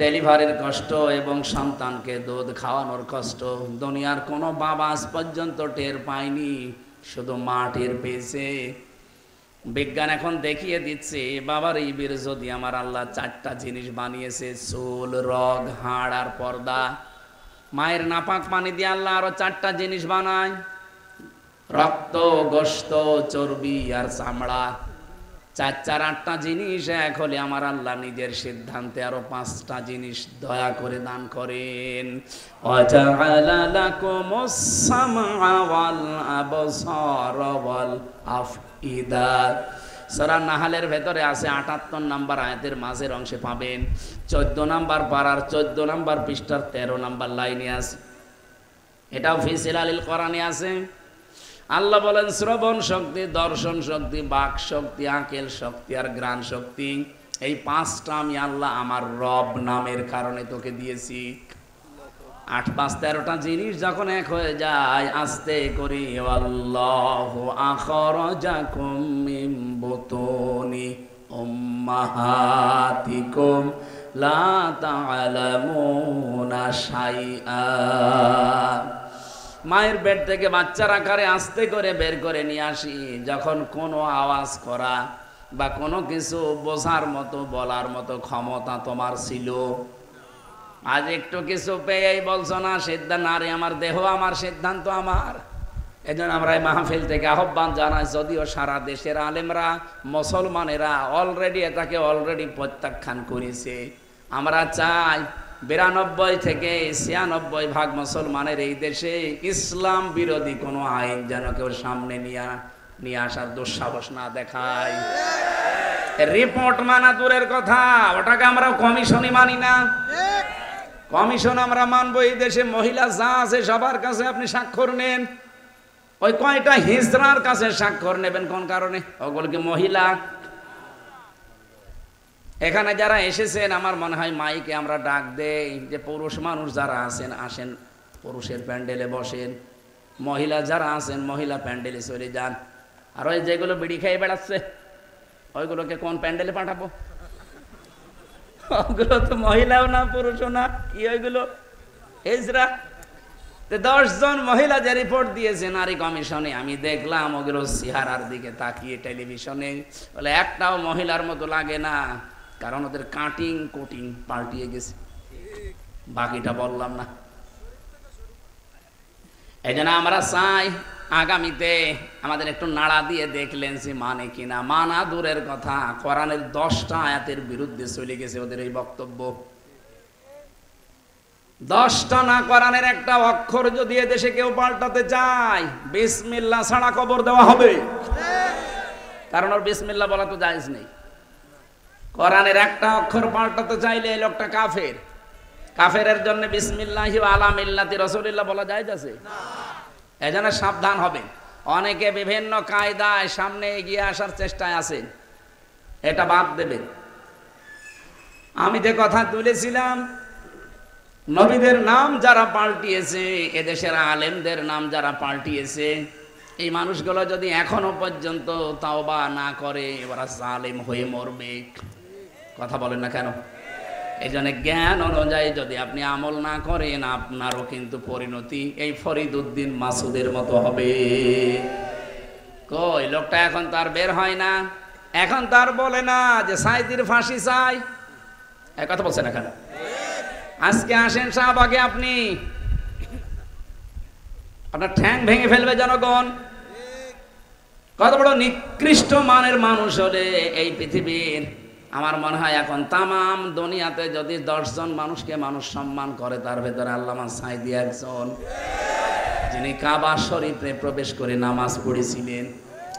S1: ডেলিভারির কষ্ট এবং সন্তানকে দুধ খাওয়ানোর কষ্ট, দুনিয়ার কোনো বাবা আজ পর্যন্ত টের পায়নি, শুধু মা টের পেয়েছে। বিজ্ঞান এখন দেখিয়ে দিচ্ছে বাবার ইবির যদি আমার আল্লাহ 4টা জিনিস বানিয়েছে, চুল, রগ, হাড় আর পর্দা, মায়ের নাপাক পানি দিয়ে আল্লাহ আরো 4টা জিনিস বানায়, রক্ত, গোশত, চর্বি আর চামড়া। 4 4 8টা জিনিস এক হলে আমার আল্লাহ নিজের সিদ্ধান্তে আরো 5টা জিনিস দয়া করে দান করেন। ওয়াজআলা লাকুমুস সামআ ওয়াল আবসারা ওয়াল আফইদা। সূরা নাহলের ভেতরে আছে 78 নম্বর আয়াতের মাঝের অংশে পাবেন, 14 নম্বর পারার 14 নম্বর পৃষ্ঠার 13 নম্বর লাইনে আছে। এটাও ফি সিলালিল কোরআনে আছে। আল্লাহ বলেন শ্রবণ শক্তি, দর্শন শক্তি, বাক শক্তি, আকেল শক্তি আর ঘ্রাণ শক্তি, এই 5টা আমি আল্লাহ আমার রব নামের কারণে তোকে দিয়েছি। 8 5 13টা জিনিস যখন এক হয়ে যায়, আস্তে করে আল্লাহু আখরাজাকুম মিন বুতুনি উম্মাহাতিকুম লা তা'লামুনা শাইআ। মায়ের পেট থেকে বাচ্চার আকারে আস্তে করে বের করে নিয়ে আসি। যখন কোনো আওয়াজ করা বা কোনো কিছু বোঝার মতো, বলার মতো ক্ষমতা তোমার ছিল, আজ একটু কিছু পেয়েই বলছো না সিদ্ধান্ত আরে আমার দেহ আমার সিদ্ধান্ত আমার। এজন্য আমরা এই মাহফিল থেকে আহ্বান জানাই, যদিও সারা দেশের আলেমরা মুসলমানেরা অলরেডি এটাকে প্রত্যাখ্যান করেছে, আমরা চাই 92 থেকে 96% মুসলমানের এই দেশে ইসলাম বিরোধী কোনো আইন যেন কেউ সামনে নিয়ে আসার দুঃসাহস না দেখায়। রিপোর্ট মানা দূরের কথা, ওটাকে আমরা কমিশনই মানি না। কমিশন আমরা মানবো। এই দেশে মহিলা যা আছে সবার কাছে আপনি স্বাক্ষর নেন, ওই কয়টা হিজড়ার কাছে স্বাক্ষর নেবেন কোন কারণে? ওগুলো কি মহিলা? এখানে যারা এসেছেন আমার মনে হয় মাইকে আমরা ডাক দেই যে পুরুষ মানুষ যারা আছেন আসেন, পুরুষের প্যান্ডেলে বসেন, মহিলা যারা আছেন মহিলা প্যান্ডেলে চলে যান। আর ওই যেগুলো বিড়ি খেয়ে বেড়াচ্ছে ওইগুলোকে কোন প্যান্ডেলে পাঠাবো? ওগুলো তো মহিলাও না পুরুষও না, কি ওইগুলো হিজড়া। 10 জন মহিলা যে রিপোর্ট দিয়েছে নারী কমিশনে, আমি দেখলাম ওগুলো চেহারার দিকে তাকিয়ে টেলিভিশনে, বলে একটাও মহিলার মতো লাগে না, কারণ ওদের কাটিং কোটিং পাল্টিয়ে গেছে। বাকিটা বললাম না। এই জন্য আমরা চাই আগামীতে আমাদের একটু নাড়া দিয়ে দেখলেন যে মানে কিনা। মানা দূরের কথা, কোরআনের 10টা আয়াতের বিরুদ্ধে চলে গেছে ওদের এই বক্তব্য। 10টা না, কোরআনের একটা অক্ষর যদি এদেশে কেউ পাল্টাতে চায়, বিসমিল্লাহ ছাড়া কবর দেওয়া হবে। কারণ ওর বিসমিল্লাহ বলা তো জায়েজ নেই। কোরআনের একটা অক্ষর পাল্টাতে চাইলে এই লোকটা কাফের। কাফেরের জন্য বিসমিল্লাহি আলা মিল্লাতি রাসূলিল্লাহ বলা জায়েজ আছে? এজন্য সাবধান হবে। অনেকে বিভিন্ন কায়দায় সামনে এগিয়ে আসার চেষ্টায় আছেন, এটা বাদ দেবেন। আমি যে কথা তুলেছিলাম, নবীদের নাম যারা পাল্টিয়েছে, এদেশের আলেমদের নাম যারা পাল্টিয়েছে, এই মানুষগুলো যদি এখনো পর্যন্ত তাওবা না করে ওরা জালেম হয়ে মরবে। কথা বলেন না কেন? এই জন্য জ্ঞান অনুযায়ী যদি আপনি আমল না করেন, আপনারও কিন্তু পরিণতি এই ফরিদ উদ্দিন মাসুদের মতো হবে। কই লোকটা এখন তার বের হয় না, এখন তার বলে না যে সাইদির ফাঁসি চাই, এক কথা বলছেন না কেন? আজকে আসেন শাহবাগে, আপনি আপনার ঠ্যাং ভেঙে ফেলবে জনগণ। কত বড় নিকৃষ্ট মানের মানুষ হলে এই পৃথিবীর, আমার মনে হয় এখন তামাম দুনিয়াতে যদি 10 জন মানুষকে মানুষ সম্মান করে, তার ভেতরে আল্লামা সাইদি একজন, যিনি কাবা শরীফে প্রবেশ করে নামাজ পড়েছিলেন।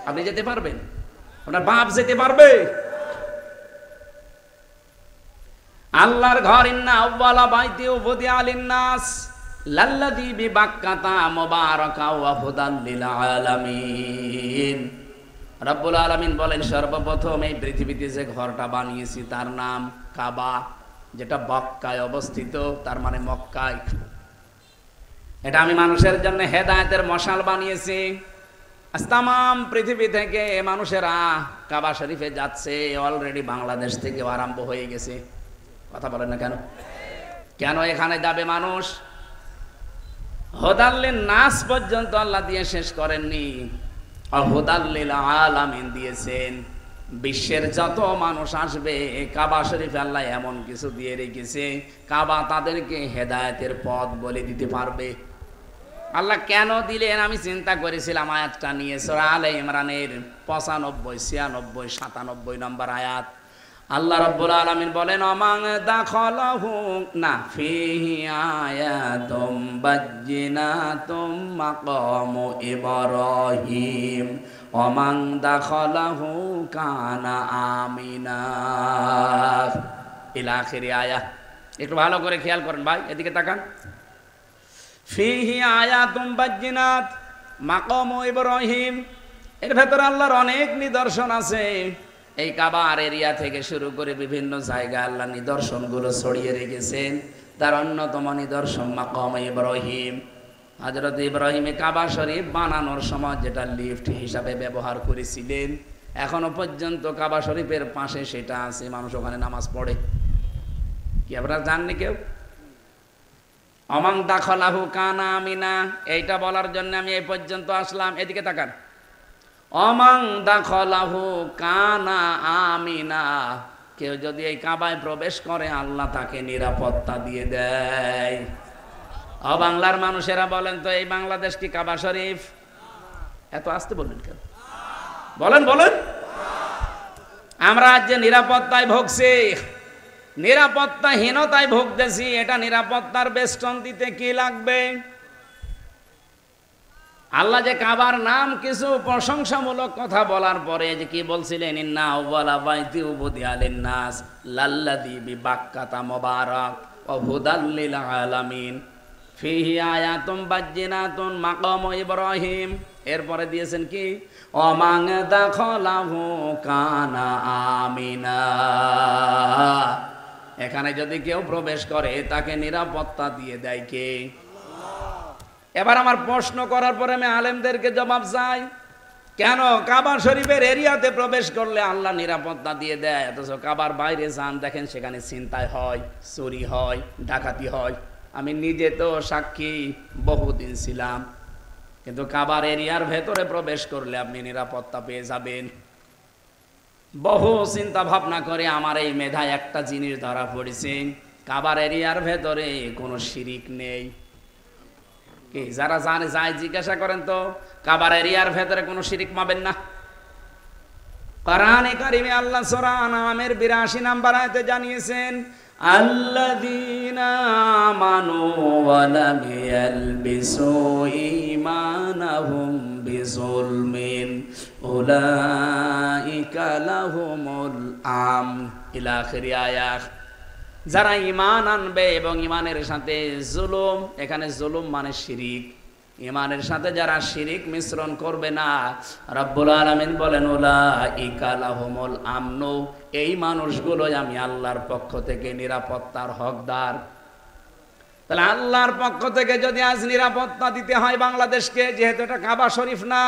S1: আপনি যেতে পারবেন? আপনার বাপ যেতে পারবে? আল্লাহর ঘর, ইন্না আউওয়ালা বাইতি উযিয়া লিন-নাস লাল্লাযী বিবাক্কাতা মুবারাকা ওয়া হুদাল লিল আলামিন। রব্বুল আলামিন বলেন, সর্বপ্রথম এই পৃথিবীতে যে ঘরটা বানিয়েছি তার নাম কাবা, যেটা মক্কায় অবস্থিত, তার মানে মক্কায়। এটা আমি মানুষের জন্য হেদায়েতের মশাল বানিয়েছি। আজ তামাম পৃথিবী থেকে মানুষেরা কাবা শরীফে যাচ্ছে, অলরেডি বাংলাদেশ থেকে আরম্ভ হয়ে গেছে। কথা বলেন না কেন? কেন এখানে যাবে মানুষ? হুদাল্লিন নাস পর্যন্ত আল্লাহ দিয়ে শেষ করেননি, হুদাল্লিল আলামিন দিয়েছেন। বিশ্বের যত মানুষ আসবে কাবা শরীফে আল্লাহ এমন কিছু দিয়ে রেখেছে, কাবা তাদেরকে হেদায়েতের পথ বলে দিতে পারবে। আল্লাহ কেন দিলেন আমি চিন্তা করেছিলাম আয়াতটা নিয়ে, সূরা আলে ইমরানের 95, 96, 97 নম্বর আয়াত। আল্লাহ রাব্বুল আলামিন বলেন অমান দাখালাহু না ফিহি আয়াতুম বাজ্জিনাতুম মাকামু ইব্রাহিম অমান দাখালাহু কানা আমিনা ইলা আখিরি আয়াত। একটু ভালো করে খেয়াল করেন ভাই, এদিকে তাকান। ফিহি আয়াতুম বাজ্জিনাত মাকামু ইব্রাহিম, এর ভেতরে আল্লাহর অনেক নিদর্শন আছে। এই কাবার এরিয়া থেকে শুরু করে বিভিন্ন জায়গায় আল্লাহ নিদর্শনগুলো ছড়িয়ে রেখেছেন। তার অন্যতম নিদর্শন মাকাম ইব্রাহিম। হযরত ইব্রাহিম কাবা শরীফ বানানোর সময় যেটা লিফট হিসাবে ব্যবহার করেছিলেন, এখনো পর্যন্ত কাবা শরীফের পাশে সেটা আছে, মানুষ ওখানে নামাজ পড়ে। কি আপনারা জাননি কেউ? অমান দাখালাহু কানা আমিনা, এইটা বলার জন্য আমি এই পর্যন্ত আসলাম। এদিকে তাকান। অমান দাখালাহু কানা আমিনা, কেউ যদি এই কাবায় প্রবেশ করে আল্লাহ তাকে নিরাপত্তা দিয়ে দেয়। বাংলার মানুষেরা বলেন তো, এই বাংলাদেশ কি কাবা শরীফ? এত আসতে বললেন কেন? বলেন বলেন। আমরা আজ যে নিরাপত্তায় ভুগছি, নিরাপত্তাহীনতায় ভুগতেছি, এটা নিরাপত্তার বেষ্টন দিতে কি লাগবে? আল্লাহ যে কাবার নাম কিছু প্রশংসামূলক কথা বলার পরে যে কি বলছিলেন, ইন্না আউওয়ালা বাইতি উবুদিয়া লিন-নাস লাল্লাযী বিবাক্কাতা মুবারাক ওয়া হুদাল লিল আলামিন ফিহি আয়াতুম বাজ্জিনাতুন মাকামু ইব্রাহিম। এরপরে দিয়েছেন কি ওমান দাখালাহু কানা আমিনা, এখানে যদি কেউ প্রবেশ করে তাকে নিরাপত্তা দিয়ে দেয় কে? এবার আমার প্রশ্ন করার পরে আমি আলেমদেরকে জবাব চাই, কেন কাবা শরীফের এরিয়াতে প্রবেশ করলে আল্লাহ নিরাপত্তা দিয়ে দেয়, অথচ কাবার বাইরে যান দেখেন সেখানে ছিনতাই হয়, চুরি হয়, ডাকাতি হয়। আমি নিজে তো সাক্ষী, বহুদিন ছিলাম। কিন্তু কাবার এরিয়ার ভেতরে প্রবেশ করলে আপনি নিরাপত্তা পেয়ে যাবেন। বহু চিন্তা ভাবনা করে আমার এই মেধায় একটা জিনিস ধরা পড়েছে, কাবার এরিয়ার ভেতরে কোনো শিরিক নেই। কি যারা জানে যায় জিজ্ঞাসা করেন তো, কাবার এরিয়ার ভেতরে কোনো শিরিক পাবেন না। কোরআনে কারিমে আল্লাহ সূরা আনআমের ৮২ নম্বর আয়াতে জানিয়েছেন, আল্লাযীনা আমানু ওয়া লাম ইয়ালবিসু ঈমানাহুম বিযুলমিন উলাইকা লাহুমুল আমন ইলা আখিরি আয়াত। যারা ঈমান আনবে এবং ঈমানের সাথে জুলুম, এখানে জুলুম মানে শিরিক, ঈমানের সাথে যারা শিরিক মিশ্রণ করবে না, রব্বুল আলামিন বলেন উলাইকা লাহুমুল আমন, এই মানুষগুলোই আমি আল্লাহর পক্ষ থেকে নিরাপত্তার হকদার। তাহলে আল্লাহর পক্ষ থেকে যদি আজ নিরাপত্তা দিতে হয় বাংলাদেশকে, যেহেতু এটা কাবা শরীফ না,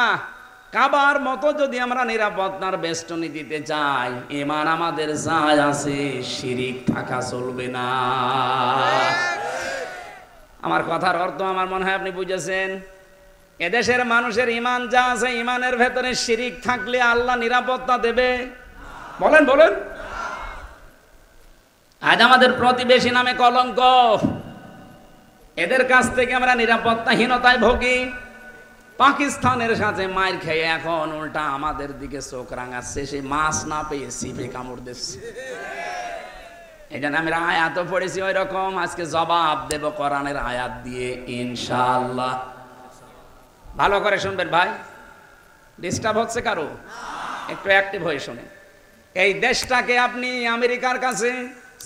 S1: কাবার মতো যদি আমরা নিরাপত্তার বেষ্টনী দিতে চাই, ঈমান আমাদের যায় আছে, শিরিক থাকা চলবে না। আমার কথার অর্থ আমার মনে হয় আপনি বুঝেছেন। এদেশের মানুষের ঈমান যা আছে, ঈমানের ভেতরে শিরিক থাকলে আল্লাহ নিরাপত্তা দেবে? বলেন বলেন। আজ আমাদের প্রতিবেশী নামে কলঙ্ক, এদের কাছ থেকে আমরা নিরাপত্তাহীনতায় ভোগী। পাকিস্তানের সাথে মাইর খেয়ে এখন উল্টা আমাদের দিকে চোখ রাঙাচ্ছে, সে মাছ না পেয়ে সিপে কামড় দিচ্ছে। এই জন্য আমি আয়াতও পড়েছি ওই রকম, আজকে জবাব দেব কোরআনের আয়াত দিয়ে ইনশাআল্লাহ। ভালো করে শুনবেন ভাই, ডিস্টার্ব হচ্ছে কারো? একটু অ্যাক্টিভ হয়ে শুনে। এই দেশটাকে আপনি আমেরিকার কাছে,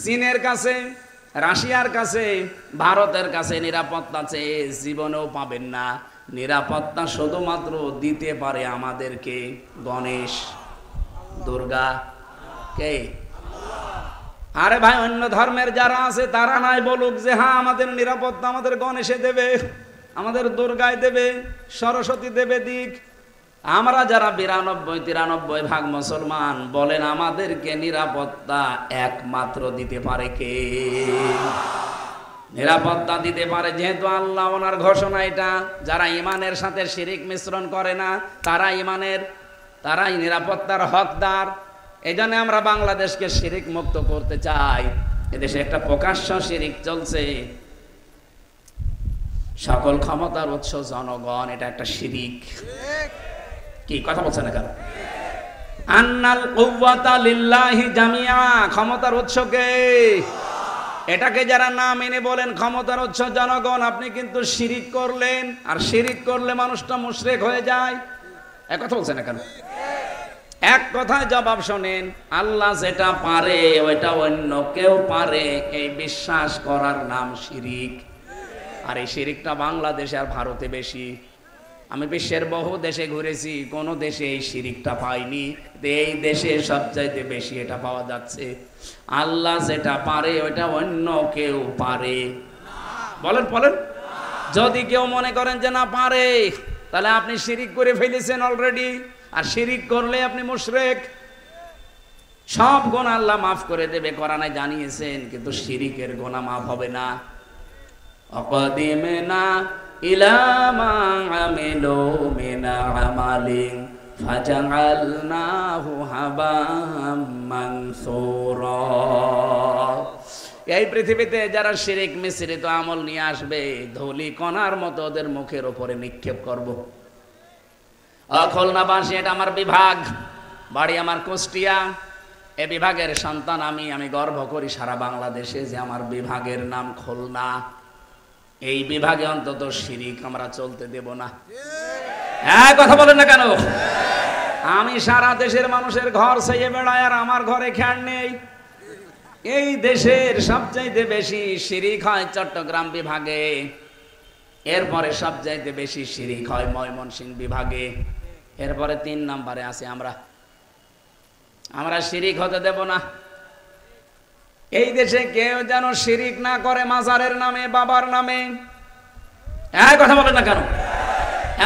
S1: চীনের কাছে, রাশিয়ার কাছে, ভারতের কাছে নিরাপত্তা চেয়ে জীবনেও পাবেন না। নিরাপত্তা শুধুমাত্র দিতে পারে আমাদেরকে গণেশ, দুর্গা। কে? আরে ভাই, অন্য ধর্মের যারা আছে তারা নাই বলুক যে হ্যাঁ আমাদের নিরাপত্তা আমাদের গণেশে দেবে, আমাদের দুর্গায় দেবে, সরস্বতী দেবে দিক। আমরা যারা ৯২-৯৩ ভাগ মুসলমান, বলেন আমাদেরকে নিরাপত্তা একমাত্র দিতে পারে কে? নিরাপত্তা দিতে পারে যেহেতু আল্লাহ, ওনার ঘোষণা এটা, যারা ঈমানের সাথে শিরিক মিশ্রণ করে না তারাই নিরাপত্তার হকদার। এই জন্য আমরা বাংলাদেশকে শিরিক মুক্ত করতে চাই। এদেশে একটা প্রকাশ্য শিরিক চলছে, সকল ক্ষমতার উৎস জনগণ, এটা একটা শিরিক। কি কথা বলছেন না কেন? আন্নাল কুওয়াতা লিল্লাহি জামিআ, ক্ষমতার উৎস কে? এটাকে যারা না মেনে বলেন ক্ষমতার উৎস জনগণ, আপনি কিন্তু শিরিক করলেন। আর শিরিক করলে মানুষটা মুশরিক হয়ে যায়। এক কথা বলছেন না কেন? এক কথায় জবাব শোনেন, আল্লাহ যেটা পারে ওইটা অন্য কেউ পারে, এই বিশ্বাস করার নাম শিরিক। আর এই শিরিকটা বাংলাদেশে আর ভারতে বেশি। আমি বিশ্বের বহু দেশে ঘুরেছি, কোন দেশে এই শিরিকটা পাইনি। এই দেশে সবচাইতে বেশি এটা পাওয়া যাচ্ছে। আল্লাহ যেটা পারে ওইটা অন্য কেউ পারে। বলেন বলেন, যদি কেউ মনে করেন যে না পারে, তাহলে আপনি শিরিক করে ফেলেছেন অলরেডি। আর শিরিক করলে আপনি মুশরিক। সব গুনাহ আল্লাহ মাফ করে দেবে, কোরআনে জানিয়েছেন, কিন্তু শিরিকের গুনাহ মাফ হবে না। অকদিমনা ইলা মা আমিলু মিন আমালিন ফাজআলনাহু হাবাম মানসুরা। এই পৃথিবীতে যারা শিরিক মিশ্রিত আমল নিয়ে আসবে, ধুলি কণার মতো ওদের মুখের উপরে নিক্ষেপ করব। খুলনাবাসী, এটা আমার বিভাগ, বাড়ি আমার কুষ্টিয়া। এ বিভাগের সন্তান আমি গর্ব করি সারা বাংলাদেশে যে আমার বিভাগের নাম খুলনা। এই বিভাগে অন্তত শিরিক আমরা চলতে দেব না। হ্যাঁ, কথা বলেন না কেন? আমি সারা দেশের মানুষের ঘর ছেয়ে বেড়াই, আর আমার ঘরে খেয়াল নেই। এই দেশের সবচাইতে বেশি শিরিক হয় চট্টগ্রাম বিভাগে, এরপরে সবচাইতে বেশি শিরিক হয় ময়মনসিংহ বিভাগে, এরপরে 3 নম্বরে আছে আমরা শিরিক হতে দেব না। এই দেশে কেউ যেন শিরিক না করে মাজারের নামে, বাবার নামে। এই কথা বলেন না কেন?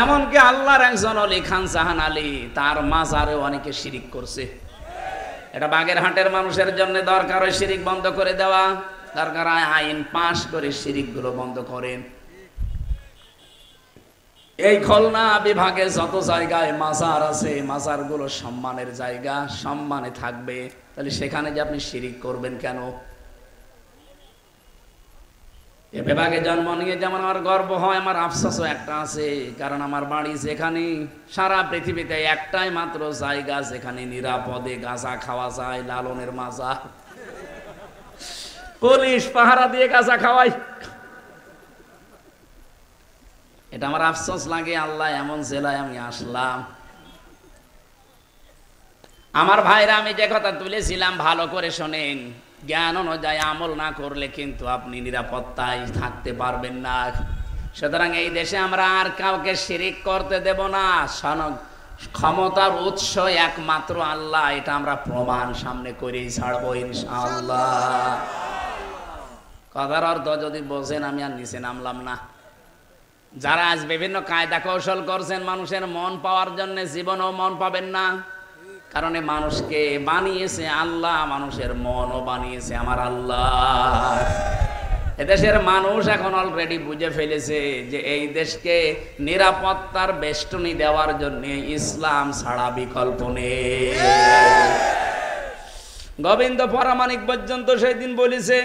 S1: এমনকি আল্লাহর একজন অলি খান জাহান আলী, তার মাজারে অনেকে শিরিক করছে। এটা বাগেরহাটের মানুষের জন্য দরকার হয় শিরিক বন্ধ করে দেওয়া। দরকার হয় আইন পাশ করে শিরিক গুলো বন্ধ করেন। এই খুলনা বিভাগে যত জায়গায় মাজার আছে, মাজার গুলো সম্মানের জায়গা, সম্মানে থাকবে। তাহলে সেখানে যে আপনি শিরিক করবেন কেন? এ বিভাগে জন্ম নিয়ে যেমন আমার গর্ব হয়, আমার আফসোসও একটা আছে। কারণ আমার বাড়ি যেখানে, সারা পৃথিবীতে একটাই মাত্র জায়গা যেখানে নিরাপদে গাঁজা খাওয়া যায়, লালনের মাজার। পুলিশ পাহারা দিয়ে গাঁজা খাওয়ায়। এটা আমার আফসোস লাগে, আল্লাহ এমন জেলায় আমি আসলাম। আমার ভাইরা, আমি যে কথা তুলেছিলাম ভালো করে শোনেন। জ্ঞান অনুযায়ী আমল না করলে কিন্তু আপনি নিরাপত্তায় থাকতে পারবেন না। সুতরাং এই দেশে আমরা আর কাউকে শিরিক করতে দেব না। ক্ষমতার উৎস একমাত্র আল্লাহ, এটা আমরা প্রমাণ সামনে করেই ছাড়বো ইনশাআল্লাহ। কথার অর্থ যদি বোঝেন, আমি আর নিচে নামলাম না। যারা আজ বিভিন্ন কায়দা কৌশল করছেন মানুষের মন পাওয়ার জন্য, জীবনেও মন পাবেন না। কারণ মানুষকে বানিয়েছে আল্লাহ, মানুষের মনও বানিয়েছে আমার আল্লাহ। এদেশের মানুষ এখন অলরেডি বুঝে ফেলেছে যে এই দেশকে নিরাপত্তার বেষ্টনী দেওয়ার জন্য ইসলাম ছাড়া বিকল্প নেই। গোবিন্দ পরামানিক পর্যন্ত সেদিন বলেছে,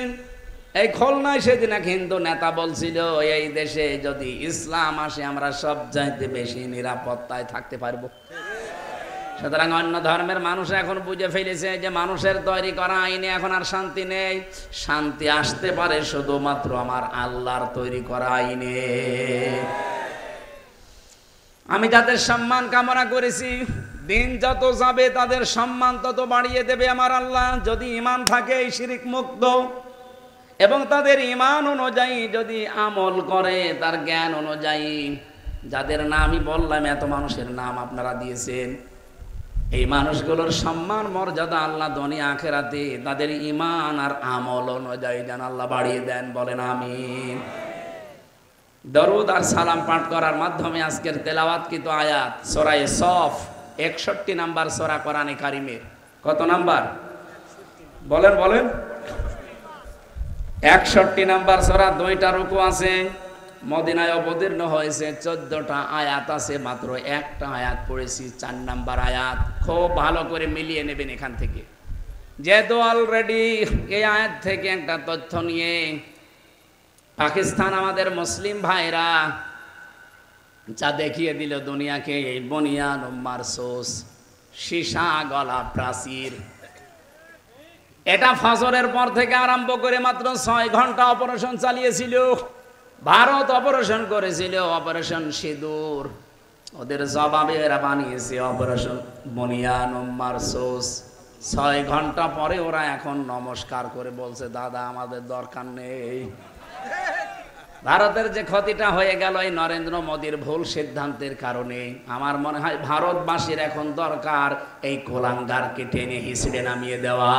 S1: এই খুলনায় সেদিন এক হিন্দু নেতা বলছিল, এই দেশে যদি ইসলাম আসে আমরা সব চাইতে বেশি নিরাপত্তায় থাকতে পারবো। সুতরাং অন্য ধর্মের মানুষ এখন বুঝে ফেলেছে যে মানুষের তৈরি করা আইনে এখন আর শান্তি নেই। শান্তি আসতে পারে শুধুমাত্র আমার আল্লাহর তৈরি করা আইনে। আমি যাদের সম্মান কামনা করেছি, দিন যত যাবে তাদের সম্মান তত বাড়িয়ে দেবে আমার আল্লাহ। যদি ঈমান থাকে এই শিরিক মুক্ত, এবং তাদের ঈমান অনুযায়ী যদি আমল করে, তার জ্ঞান অনুযায়ী, যাদের নামই বললাম, এত মানুষের নাম আপনারা দিয়েছেন, এই মানুষগুলোর সম্মান মর্যাদা আল্লাহ দুনিয়া আখিরাতে তাদের ঈমান আর আমল অনুযায়ী যেন আল্লাহ বাড়িয়ে দেন। বলেন আমিন। দরুদ আর সালাম পাঠ করার মাধ্যমে আজকের তেলাওয়াতকৃত আয়াত সূরা সফ 61 নাম্বার সূরা কোরআনে কারিমের। কত নাম্বার বলেন বলেন? 61 নাম্বার সূরা, 2টা রুকু আছে। মদিনায় অবতীর্ণ হয়েছে 14টা আয়াত আছে, মাত্র একটা আয়াত পড়েছি, 4 নাম্বার আয়াত। খুব ভালো করে মিলিয়ে নেবেন এখান থেকে, যেহেতু অলরেডি এই আয়াত থেকে একটা তথ্য নিয়ে পাকিস্তান আমাদের মুসলিম ভাইরা যা দেখিয়ে দিল দুনিয়াকে, এই বনিয়ান মারসুস সীসা গলা প্রাচীর, এটা ফজরের পর থেকে আরম্ভ করে মাত্র 6 ঘন্টা অপারেশন চালিয়েছিল। ভারত অপারেশন করেছিল, অপারেশন সিঁদুর, ওদের জবাবে এরা বানিয়েছে অপারেশন বনিয়ান মারসুস। 6 ঘন্টা পরে ওরা এখন নমস্কার করে বলছে, দাদা আমাদের দরকার নেই। ভারতের যে ক্ষতিটা হয়ে গেল এই নরেন্দ্র মোদীর ভুল সিদ্ধান্তের কারণে, আমার মনে হয় ভারতবাসীর এখন দরকার এই কোলাঙ্গারকে টেনে হিসড়ে নামিয়ে দেওয়া।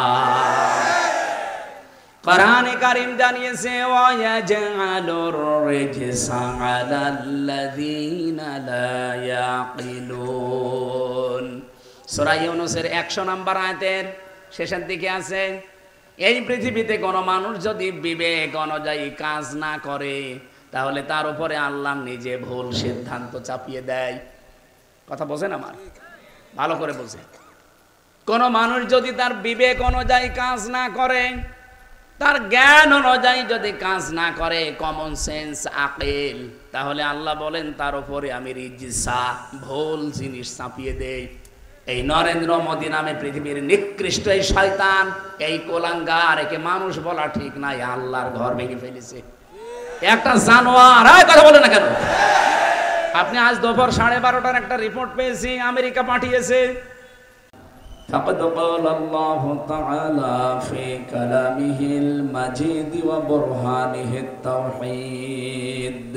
S1: কোরআনে কারীম জানিয়েছে, ওয়ায়াজআলুর রিজসা আলাল্লাযীনা লা ইয়াকিলুন। সূরা ইউনূসের 100 নম্বর আয়াতের শেষের দিকে আছে, এই পৃথিবীতে কোনো মানুষ যদি বিবেক অনুযায়ী কাজ না করে, তাহলে তার উপরে আল্লাহ নিজে ভুল সিদ্ধান্ত চাপিয়ে দেয়। কথা বোঝেন আমার? ভালো করে বোঝেন। কোনো মানুষ যদি তার বিবেক অনুযায়ী কাজ না করে, তার জ্ঞান অনুযায়ী যদি কাজ না করে, কমন সেন্স আকল, তাহলে আল্লাহ বলেন তার উপরে আমি রিজসা ভুল জিনিস চাপিয়ে দেই। এই নরেন্দ্র মোদী নামে পৃথিবীর নিকৃষ্ট এই শয়তান, এই কোলাঙ্গার, একে মানুষ বলা ঠিক নাই, আল্লাহর ঘর ভেঙে ফেলেছে, একটা জানোয়ার। কথা বলে না কেন? আপনি আজ দুপুর 12:30টার একটা রিপোর্ট পেয়েছি, আমেরিকা পাঠিয়েছে। فقد قال الله تعالى في كلامه المجيد وبرهانه التوحيد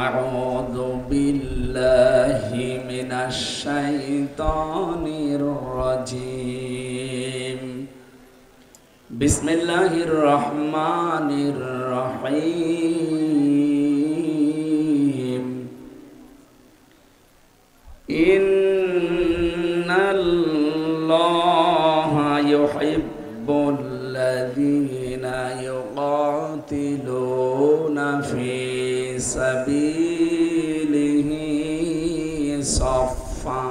S1: أعوذ بالله من الشيطان الرجيم بسم الله الرحمن الرحيم إن الله يحب الذين يقاتلون في سبيله صفا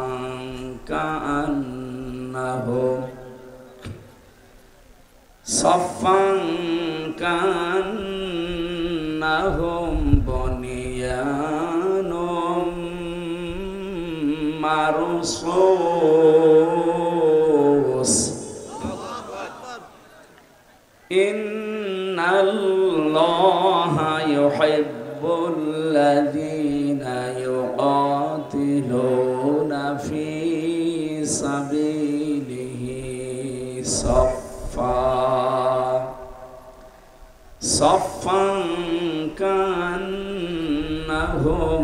S1: كأنهم بنيان مرصوص إن الله يحب الذين يقاتلون في سبيله صفا كأنهم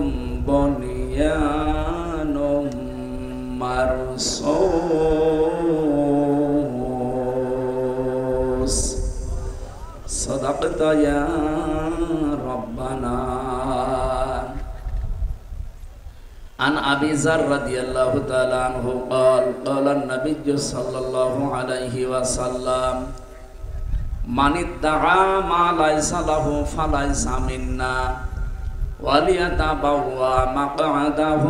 S1: بنيان مرصوص صدقت يا ربنا. عن أبي ذر رضي الله تعالى عنه قال قال النبي صلى الله عليه وسلم من ادعى ما ليس له فليس منا وليتبوأ مقعده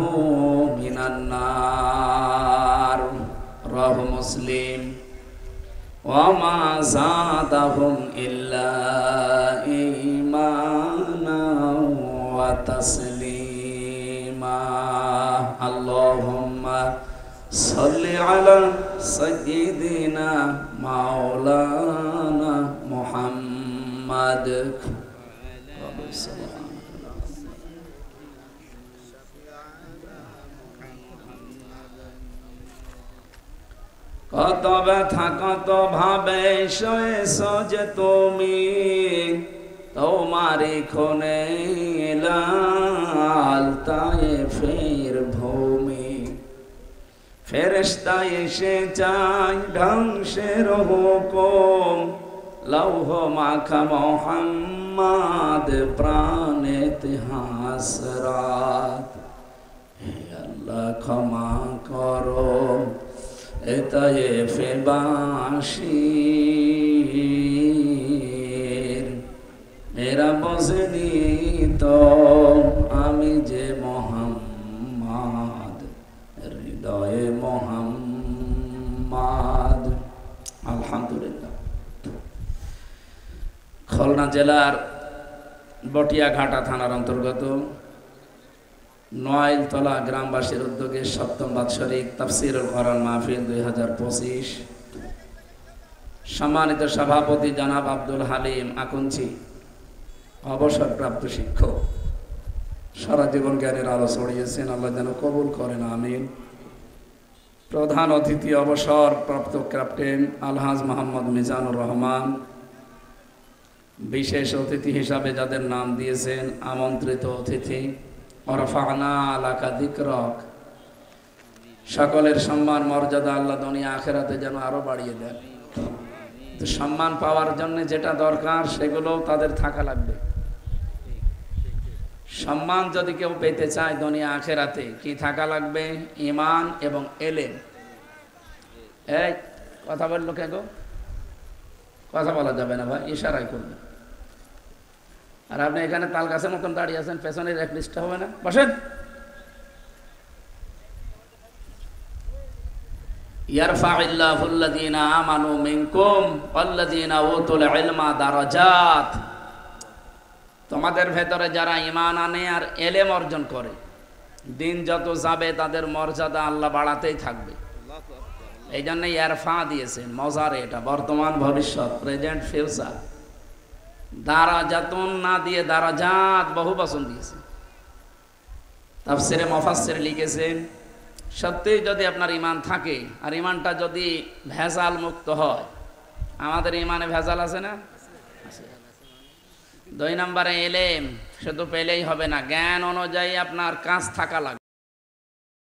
S1: من النار. رواه مسلم. وما زادهم إلا إيمانا وتسليما. اللهم صل على سيدنا مولانا محمد. কত ব্যথা কত ভাবে সয়েছ যে তুমি, তোমারি খুনে লাল তায়েফের ভূমি। ফেরেশতা এসে চায় ধ্বংসের হুকুম, লৌহ মাখা মোহাম্মদ প্রাণেতে হাসরাত। হে আল্লাহ ক্ষমা করো তায়েফে বাসীর, হে এরা বোঝেনি তো আমি যে মোহাম্মদ, হৃদয়ে মোহাম্মদ। আলহামদুলিল্লাহ। খুলনা জেলার বটিয়াঘাটা থানার অন্তর্গত নয়তলা গ্রামবাসীর উদ্যোগে সপ্তম বাৎসরিক তাফসীরুল কোরআন মাহফিল 2025, সম্মানিত সভাপতি জনাব আব্দুল হালিম আকুঞ্চি, অবসরপ্রাপ্ত শিক্ষক, সারা জীবন জ্ঞানের আলো ছড়িয়েছেন, আল্লাহ যেন কবুল করেন, আমিন। প্রধান অতিথি অবসরপ্রাপ্ত ক্যাপ্টেন আলহাজ মোহাম্মদ মিজানুর রহমান, বিশেষ অতিথি হিসাবে যাদের নাম দিয়েছেন আমন্ত্রিত অতিথি, ওরফানা আলাকা যিকরক, সকলের সম্মান মর্যাদা আল্লাহ দুনিয়া আখেরাতে যেন আরো বাড়িয়ে দেন। তো সম্মান পাওয়ার জন্য যেটা দরকার সেগুলো তাদের থাকা লাগবে। সম্মান যদি কেউ পেতে চায় দুনিয়া আখেরাতে, কি থাকা লাগবে? ঈমান এবং এলেম। এই কথা বললো কে গো? কথা বলা যাবে না ভাই, ইশারাই করবে। আর আপনি এখানে তাল গাছের মতন দাঁড়িয়ে আছেন, পেছনের এক লিস্টটা হবে না? বসেন। ইয়ারফাউল্লাযীনা আমানু মিনকুম ওয়াল্লাযীনা উতুল ইলমা দারাজাত। তোমাদের ভেতরে যারা ঈমান আনে আর এলেম অর্জন করে, দিন যত যাবে তাদের মর্যাদা আল্লাহ বাড়াতেই থাকবে। এই জন্য ইয়ারফা দিয়েছেন, মজারে, এটা বর্তমান ভবিষ্যৎ, প্রেজেন্ট ফিউচার। দারাজাতুন না দিয়ে দারাজাত বহু বচন দিয়েছে। তাফসিরে মুফাসসির লিখেছেন, সত্যিই যদি আপনার ঈমান থাকে আর ঈমানটা যদি ভেজাল মুক্ত হয়, আমাদের ঈমানে ভেজাল আছে না? দুই নম্বরে এলেম শুধু পেলেই হবে না, জ্ঞান অনুযায়ী আপনার কাজ থাকা লাগবে।